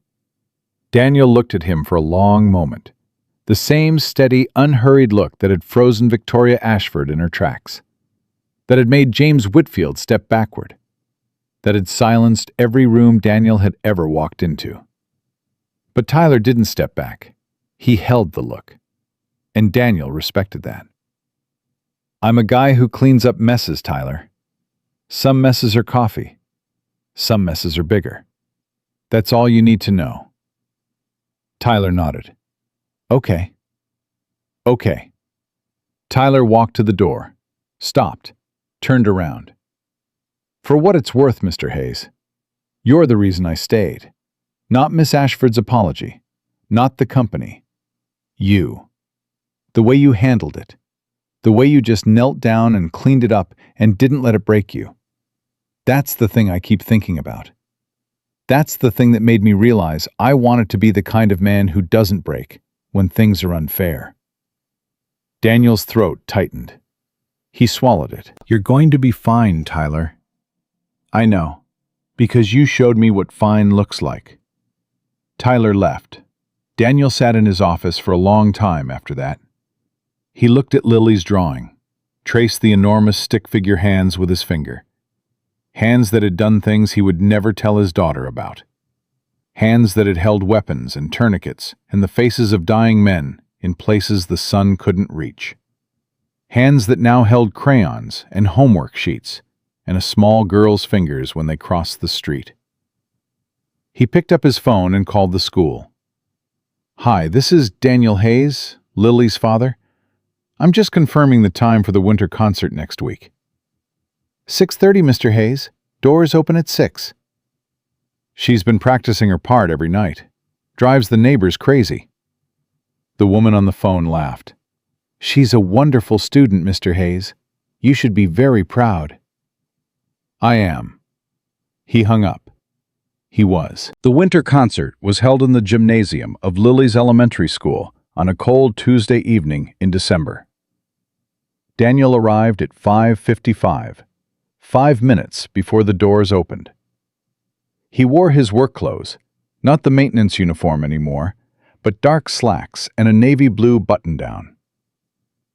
Daniel looked at him for a long moment, The same steady, unhurried look that had frozen Victoria Ashford in her tracks, that had made James Whitfield step backward, that had silenced every room Daniel had ever walked into. But Tyler didn't step back. He held the look, and Daniel respected that. "I'm a guy who cleans up messes, Tyler. Some messes are coffee. Some messes are bigger. That's all you need to know." Tyler nodded. "Okay. Okay." Tyler walked to the door, stopped, turned around. "For what it's worth, Mr. Hayes, you're the reason I stayed. Not Miss Ashford's apology, not the company. You. The way you handled it. The way you just knelt down and cleaned it up and didn't let it break you. That's the thing I keep thinking about. That's the thing that made me realize I wanted to be the kind of man who doesn't break when things are unfair." Daniel's throat tightened. He swallowed it. "You're going to be fine, Tyler. I know, because you showed me what fine looks like." Tyler left. Daniel sat in his office for a long time after that. He looked at Lily's drawing, traced the enormous stick figure hands with his finger. Hands that had done things he would never tell his daughter about. Hands that had held weapons and tourniquets and the faces of dying men in places the sun couldn't reach. Hands that now held crayons and homework sheets and a small girl's fingers when they crossed the street. He picked up his phone and called the school. "Hi, this is Daniel Hayes, Lily's father. I'm just confirming the time for the winter concert next week." 6:30, Mr. Hayes. Doors open at 6. "She's been practicing her part every night. Drives the neighbors crazy." The woman on the phone laughed. "She's a wonderful student, Mr. Hayes. You should be very proud." "I am." He hung up. He was. The winter concert was held in the gymnasium of Lily's elementary school on a cold Tuesday evening in December. Daniel arrived at 5:55, 5 minutes before the doors opened. He wore his work clothes, not the maintenance uniform anymore, but dark slacks and a navy blue button-down.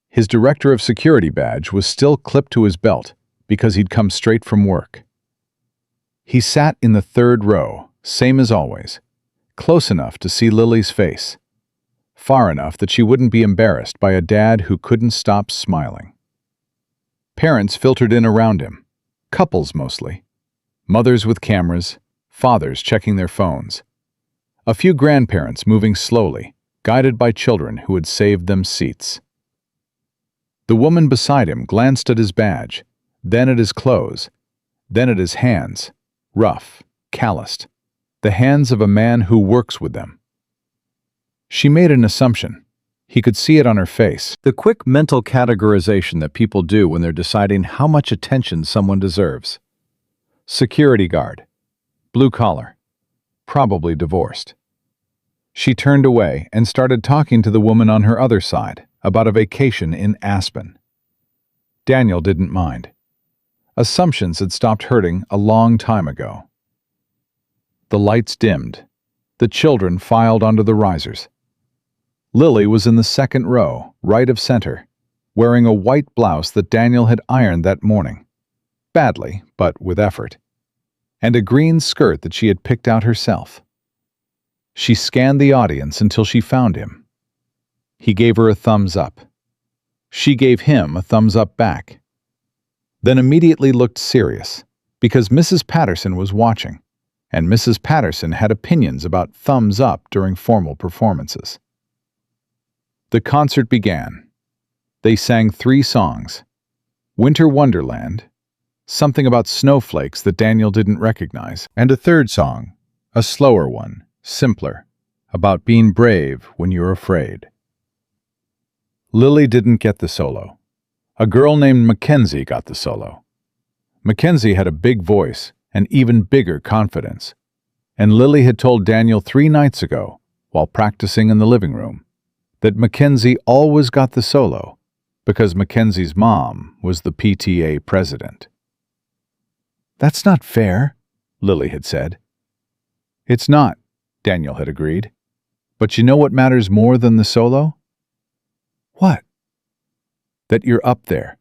His director of security badge was still clipped to his belt because he'd come straight from work. He sat in the third row, same as always, close enough to see Lily's face, far enough that she wouldn't be embarrassed by a dad who couldn't stop smiling. Parents filtered in around him, couples mostly, mothers with cameras, fathers checking their phones. A few grandparents moving slowly, guided by children who had saved them seats. The woman beside him glanced at his badge, then at his clothes, then at his hands, rough, calloused, the hands of a man who works with them. She made an assumption. He could see it on her face. The quick mental categorization that people do when they're deciding how much attention someone deserves. Security guard. Blue collar. Probably divorced. She turned away and started talking to the woman on her other side about a vacation in Aspen. Daniel didn't mind. Assumptions had stopped hurting a long time ago. The lights dimmed. The children filed onto the risers. Lily was in the second row, right of center, wearing a white blouse that Daniel had ironed that morning. Badly, but with effort. And a green skirt that she had picked out herself. She scanned the audience until she found him. He gave her a thumbs up. She gave him a thumbs up back. Then immediately looked serious, because Mrs. Patterson was watching, and Mrs. Patterson had opinions about thumbs up during formal performances. The concert began. They sang 3 songs. Winter Wonderland, something about snowflakes that Daniel didn't recognize, and a third song, a slower one, simpler, about being brave when you're afraid. Lily didn't get the solo. A girl named Mackenzie got the solo. Mackenzie had a big voice and even bigger confidence, and Lily had told Daniel 3 nights ago, while practicing in the living room, that Mackenzie always got the solo because Mackenzie's mom was the PTA president. "That's not fair," Lily had said. "It's not," Daniel had agreed. "But you know what matters more than the solo? What? That you're up there,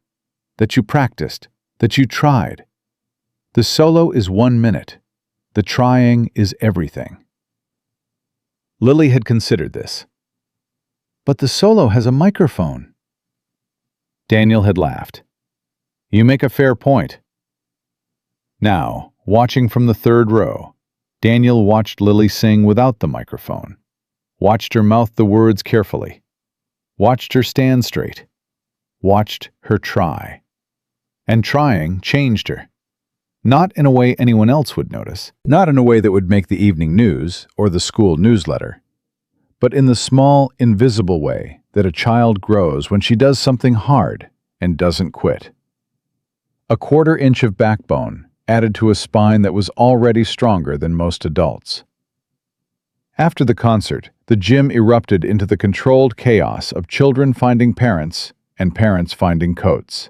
that you practiced, that you tried. The solo is 1 minute. The trying is everything. Lily had considered this. But the solo has a microphone. Daniel had laughed. You make a fair point. Now, watching from the third row, Daniel watched Lily sing without the microphone, watched her mouth the words carefully, watched her stand straight, watched her try. And trying changed her. Not in a way anyone else would notice, Not in a way that would make the evening news or the school newsletter, but in the small, invisible way that a child grows when she does something hard and doesn't quit. A 1/4 inch of backbone added to a spine that was already stronger than most adults. After the concert, the gym erupted into the controlled chaos of children finding parents and parents finding coats.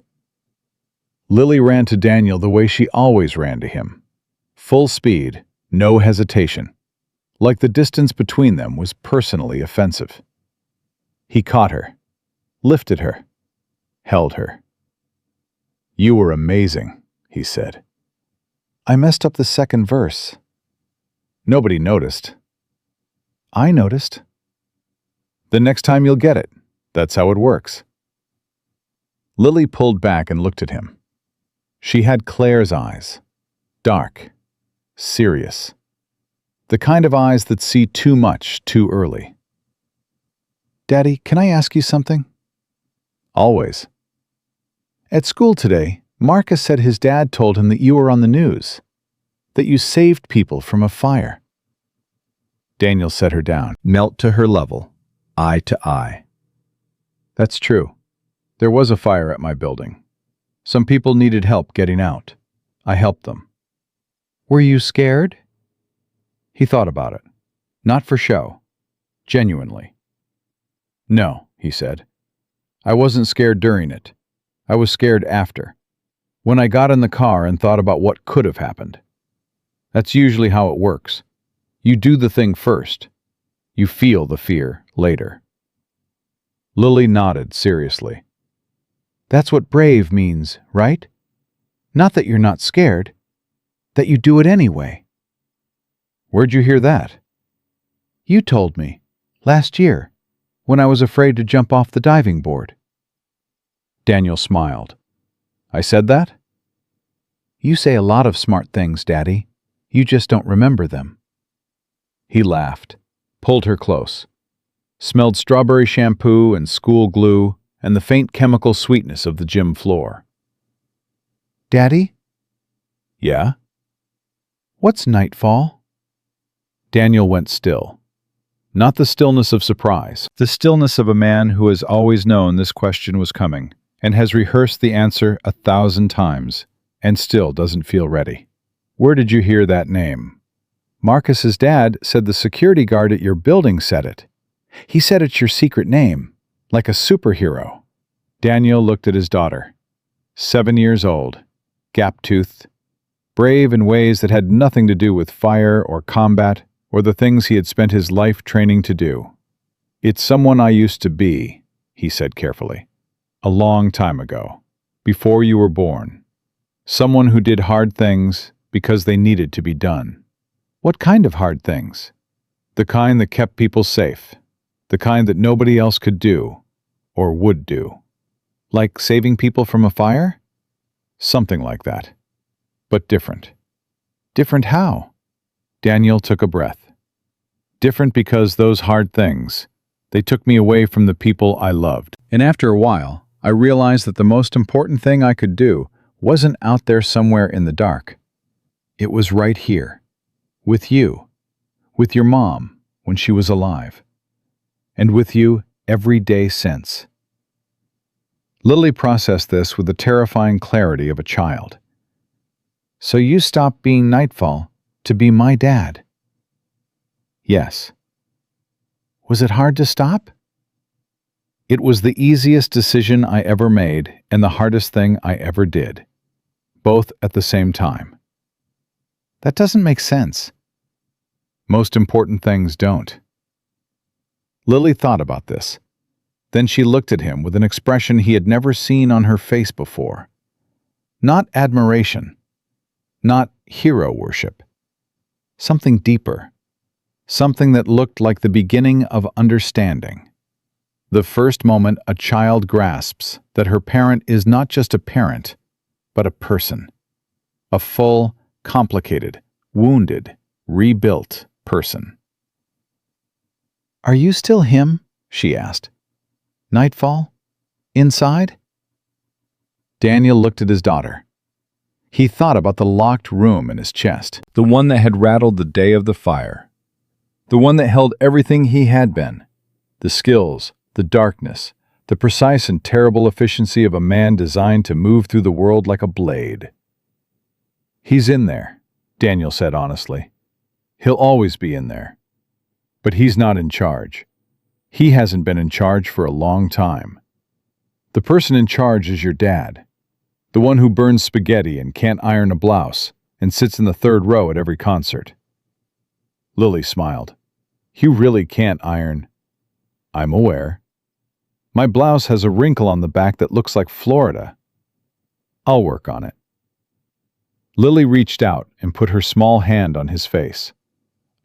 Lily ran to Daniel the way she always ran to him. Full speed, no hesitation. Like the distance between them was personally offensive. He caught her, lifted her, held her. You were amazing, he said. I messed up the second verse. Nobody noticed. I noticed. The next time you'll get it. That's how it works. Lily pulled back and looked at him. She had Claire's eyes. Dark. Serious. The kind of eyes that see too much too early. Daddy, can I ask you something? Always. At school today, Marcus said his dad told him that you were on the news, that you saved people from a fire. Daniel set her down. knelt to her level, eye to eye. That's true. There was a fire at my building. Some people needed help getting out. I helped them. Were you scared? He thought about it. Not for show. Genuinely. No, he said. I wasn't scared during it. I was scared after. When I got in the car and thought about what could have happened. That's usually how it works. You do the thing first. You feel the fear later. Lily nodded seriously. That's what brave means, right? Not that you're not scared, that you do it anyway. Where'd you hear that? You told me, last year, when I was afraid to jump off the diving board. Daniel smiled. I said that? You say a lot of smart things, Daddy. You just don't remember them. He laughed, pulled her close, smelled strawberry shampoo and school glue and the faint chemical sweetness of the gym floor. Daddy? Yeah? What's Nightfall? Daniel went still. Not the stillness of surprise, the stillness of a man who has always known this question was coming and has rehearsed the answer 1,000 times and still doesn't feel ready. Where did you hear that name? Marcus's dad said the security guard at your building said it. He said it's your secret name, like a superhero. Daniel looked at his daughter. 7 years old, gap-toothed, brave in ways that had nothing to do with fire or combat or the things he had spent his life training to do. It's someone I used to be, he said carefully. A long time ago, before you were born. Someone who did hard things because they needed to be done. What kind of hard things? The kind that kept people safe. The kind that nobody else could do, or would do. Like saving people from a fire? Something like that. But different. Different how? Daniel took a breath. Different because those hard things, they took me away from the people I loved. And after a while, I realized that the most important thing I could do wasn't out there somewhere in the dark. It was right here. With you. With your mom when she was alive. And with you every day since. Lily processed this with the terrifying clarity of a child. So you stopped being Nightfall to be my dad? Yes. Was it hard to stop? It was the easiest decision I ever made and the hardest thing I ever did. Both at the same time. That doesn't make sense. Most important things don't. Lily thought about this. Then she looked at him with an expression he had never seen on her face before. Not admiration, not hero worship. Something deeper. Something that looked like the beginning of understanding. The first moment a child grasps that her parent is not just a parent, but a person. A full, complicated, wounded, rebuilt person. "Are you still him?" she asked. "Nightfall? Inside?" Daniel looked at his daughter. He thought about the locked room in his chest. The one that had rattled the day of the fire. The one that held everything he had been. The skills, the darkness, the precise and terrible efficiency of a man designed to move through the world like a blade. He's in there, Daniel said honestly. He'll always be in there. But he's not in charge. He hasn't been in charge for a long time. The person in charge is your dad. The one who burns spaghetti and can't iron a blouse and sits in the third row at every concert. Lily smiled. You really can't iron. I'm aware. My blouse has a wrinkle on the back that looks like Florida. I'll work on it. Lily reached out and put her small hand on his face.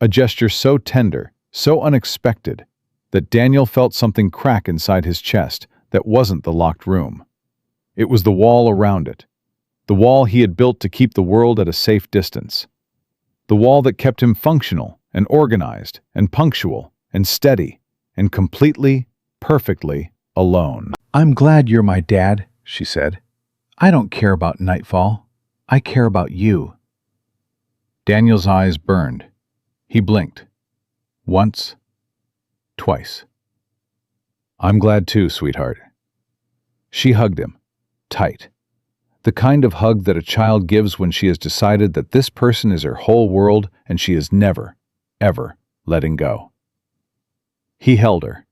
A gesture so tender, so unexpected, that Daniel felt something crack inside his chest that wasn't the locked room. It was the wall around it, the wall he had built to keep the world at a safe distance, the wall that kept him functional and organized and punctual and steady and completely, perfectly alone. "I'm glad you're my dad," she said. "I don't care about Nightfall. I care about you." Daniel's eyes burned. He blinked. Once. Twice. I'm glad too, sweetheart. She hugged him. Tight. The kind of hug that a child gives when she has decided that this person is her whole world and she is never, ever letting go. He held her.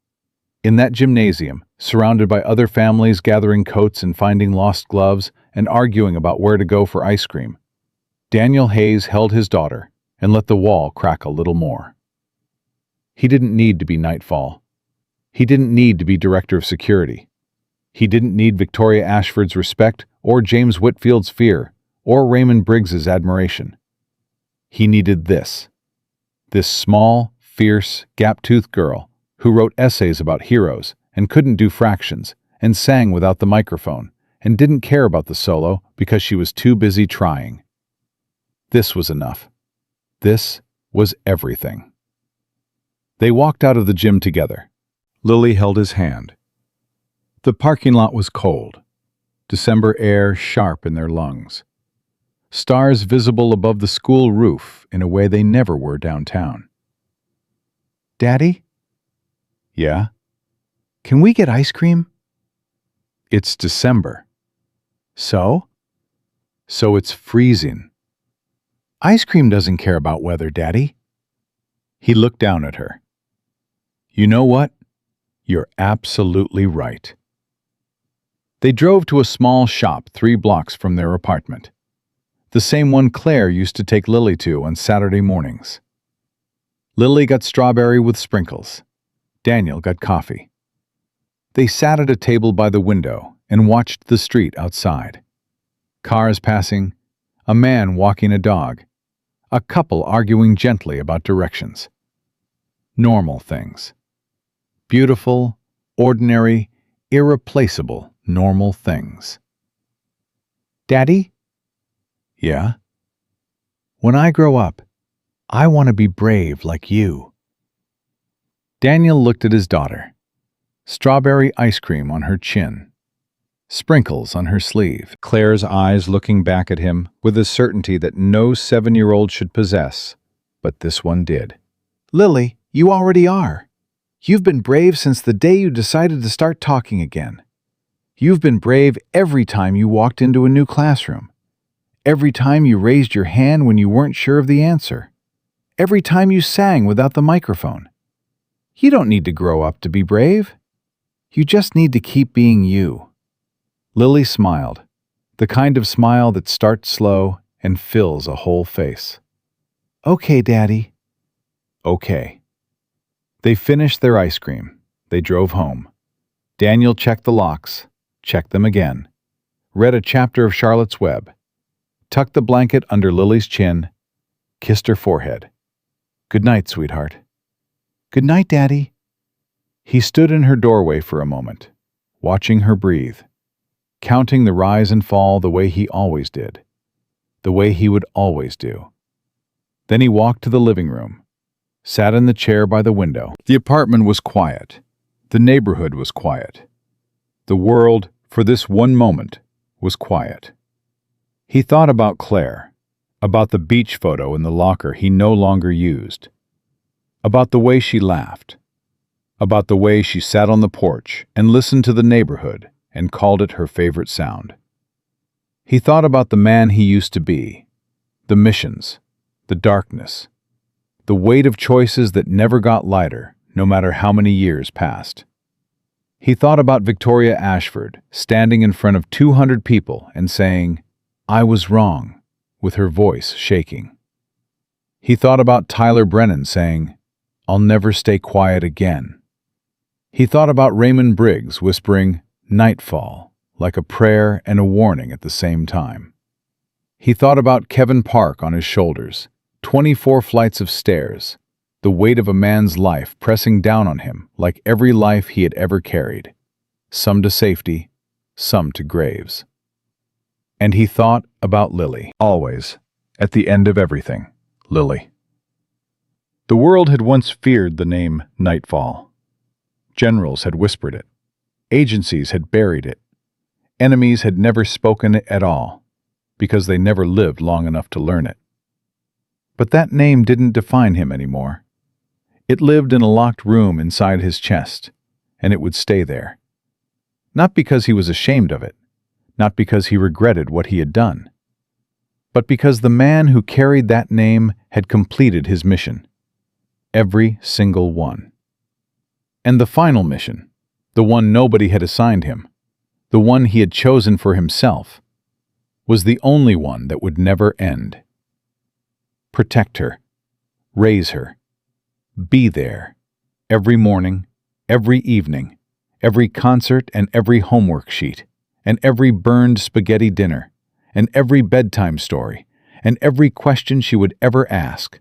In that gymnasium, surrounded by other families gathering coats and finding lost gloves and arguing about where to go for ice cream, Daniel Hayes held his daughter and let the wall crack a little more. He didn't need to be Nightfall. He didn't need to be director of security. He didn't need Victoria Ashford's respect or James Whitfield's fear or Raymond Briggs's admiration. He needed this. This small, fierce, gap-toothed girl who wrote essays about heroes and couldn't do fractions and sang without the microphone and didn't care about the solo because she was too busy trying. This was enough. This was everything. They walked out of the gym together. Lily held his hand. The parking lot was cold. December air sharp in their lungs. Stars visible above the school roof in a way they never were downtown. "Daddy? Yeah? Can we get ice cream?" It's December. "So?" So it's freezing. "Ice cream doesn't care about weather, Daddy." He looked down at her. You know what? You're absolutely right. They drove to a small shop 3 blocks from their apartment. The same one Claire used to take Lily to on Saturday mornings. Lily got strawberry with sprinkles. Daniel got coffee. They sat at a table by the window and watched the street outside. Cars passing, a man walking a dog, a couple arguing gently about directions. Normal things. Beautiful, ordinary, irreplaceable, normal things. "Daddy? Yeah? When I grow up, I want to be brave like you." Daniel looked at his daughter. Strawberry ice cream on her chin. Sprinkles on her sleeve. Claire's eyes looking back at him with a certainty that no 7-year-old should possess, but this one did. "Lily, you already are. You've been brave since the day you decided to start talking again. You've been brave every time you walked into a new classroom. Every time you raised your hand when you weren't sure of the answer. Every time you sang without the microphone. You don't need to grow up to be brave. You just need to keep being you." Lily smiled, the kind of smile that starts slow and fills a whole face. "Okay, Daddy." Okay. They finished their ice cream. They drove home. Daniel checked the locks, checked them again, read a chapter of Charlotte's Web, tucked the blanket under Lily's chin, kissed her forehead. "Good night, sweetheart." "Good night, Daddy." He stood in her doorway for a moment, watching her breathe, counting the rise and fall the way he always did, the way he would always do. Then he walked to the living room, sat in the chair by the window. The apartment was quiet. The neighborhood was quiet. The world, for this one moment, was quiet. He thought about Claire, about the beach photo in the locker he no longer used, about the way she laughed, about the way she sat on the porch and listened to the neighborhood and called it her favorite sound. He thought about the man he used to be, the missions, the darkness, the weight of choices that never got lighter, no matter how many years passed. He thought about Victoria Ashford standing in front of 200 people and saying, "I was wrong," with her voice shaking. He thought about Tyler Brennan saying, "I'll never stay quiet again." He thought about Raymond Briggs whispering, "Nightfall," like a prayer and a warning at the same time. He thought about Kevin Park on his shoulders, 24 flights of stairs, the weight of a man's life pressing down on him like every life he had ever carried, some to safety, some to graves. And he thought about Lily. Always, at the end of everything, Lily. The world had once feared the name Nightfall. Generals had whispered it. Agencies had buried it. Enemies had never spoken it at all, because they never lived long enough to learn it. But that name didn't define him anymore. It lived in a locked room inside his chest, and it would stay there. Not because he was ashamed of it, not because he regretted what he had done, but because the man who carried that name had completed his mission. Every single one. And the final mission, the one nobody had assigned him, the one he had chosen for himself, was the only one that would never end. Protect her, raise her, be there, every morning, every evening, every concert and every homework sheet, and every burned spaghetti dinner, and every bedtime story, and every question she would ever ask,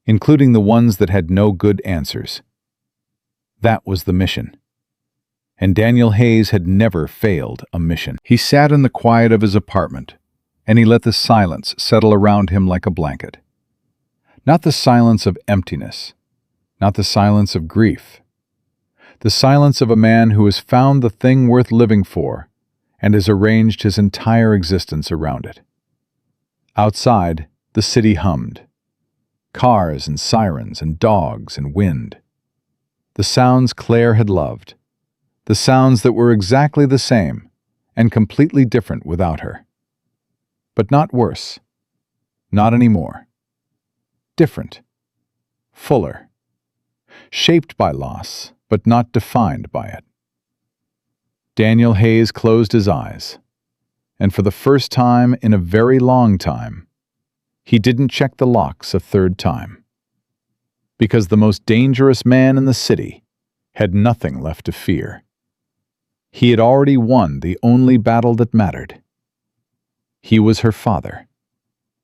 including the ones that had no good answers. That was the mission. And Daniel Hayes had never failed a mission. He sat in the quiet of his apartment, and he let the silence settle around him like a blanket. Not the silence of emptiness, not the silence of grief. The silence of a man who has found the thing worth living for and has arranged his entire existence around it. Outside, the city hummed. Cars and sirens and dogs and wind. The sounds Claire had loved. The sounds that were exactly the same and completely different without her. But not worse. Not anymore. Different. Fuller. Shaped by loss, but not defined by it. Daniel Hayes closed his eyes, and for the first time in a very long time, he didn't check the locks a third time. Because the most dangerous man in the city had nothing left to fear. He had already won the only battle that mattered. He was her father,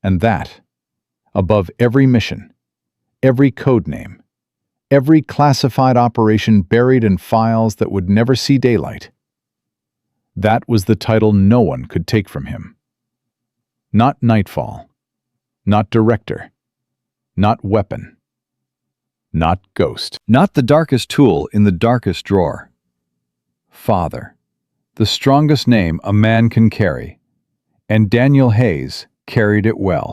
and that, above every mission, every code name, every classified operation buried in files that would never see daylight, that was the title no one could take from him. Not Nightfall, not Director, not Weapon, not Ghost. Not the darkest tool in the darkest drawer. Father, the strongest name a man can carry, and Daniel Hayes carried it well.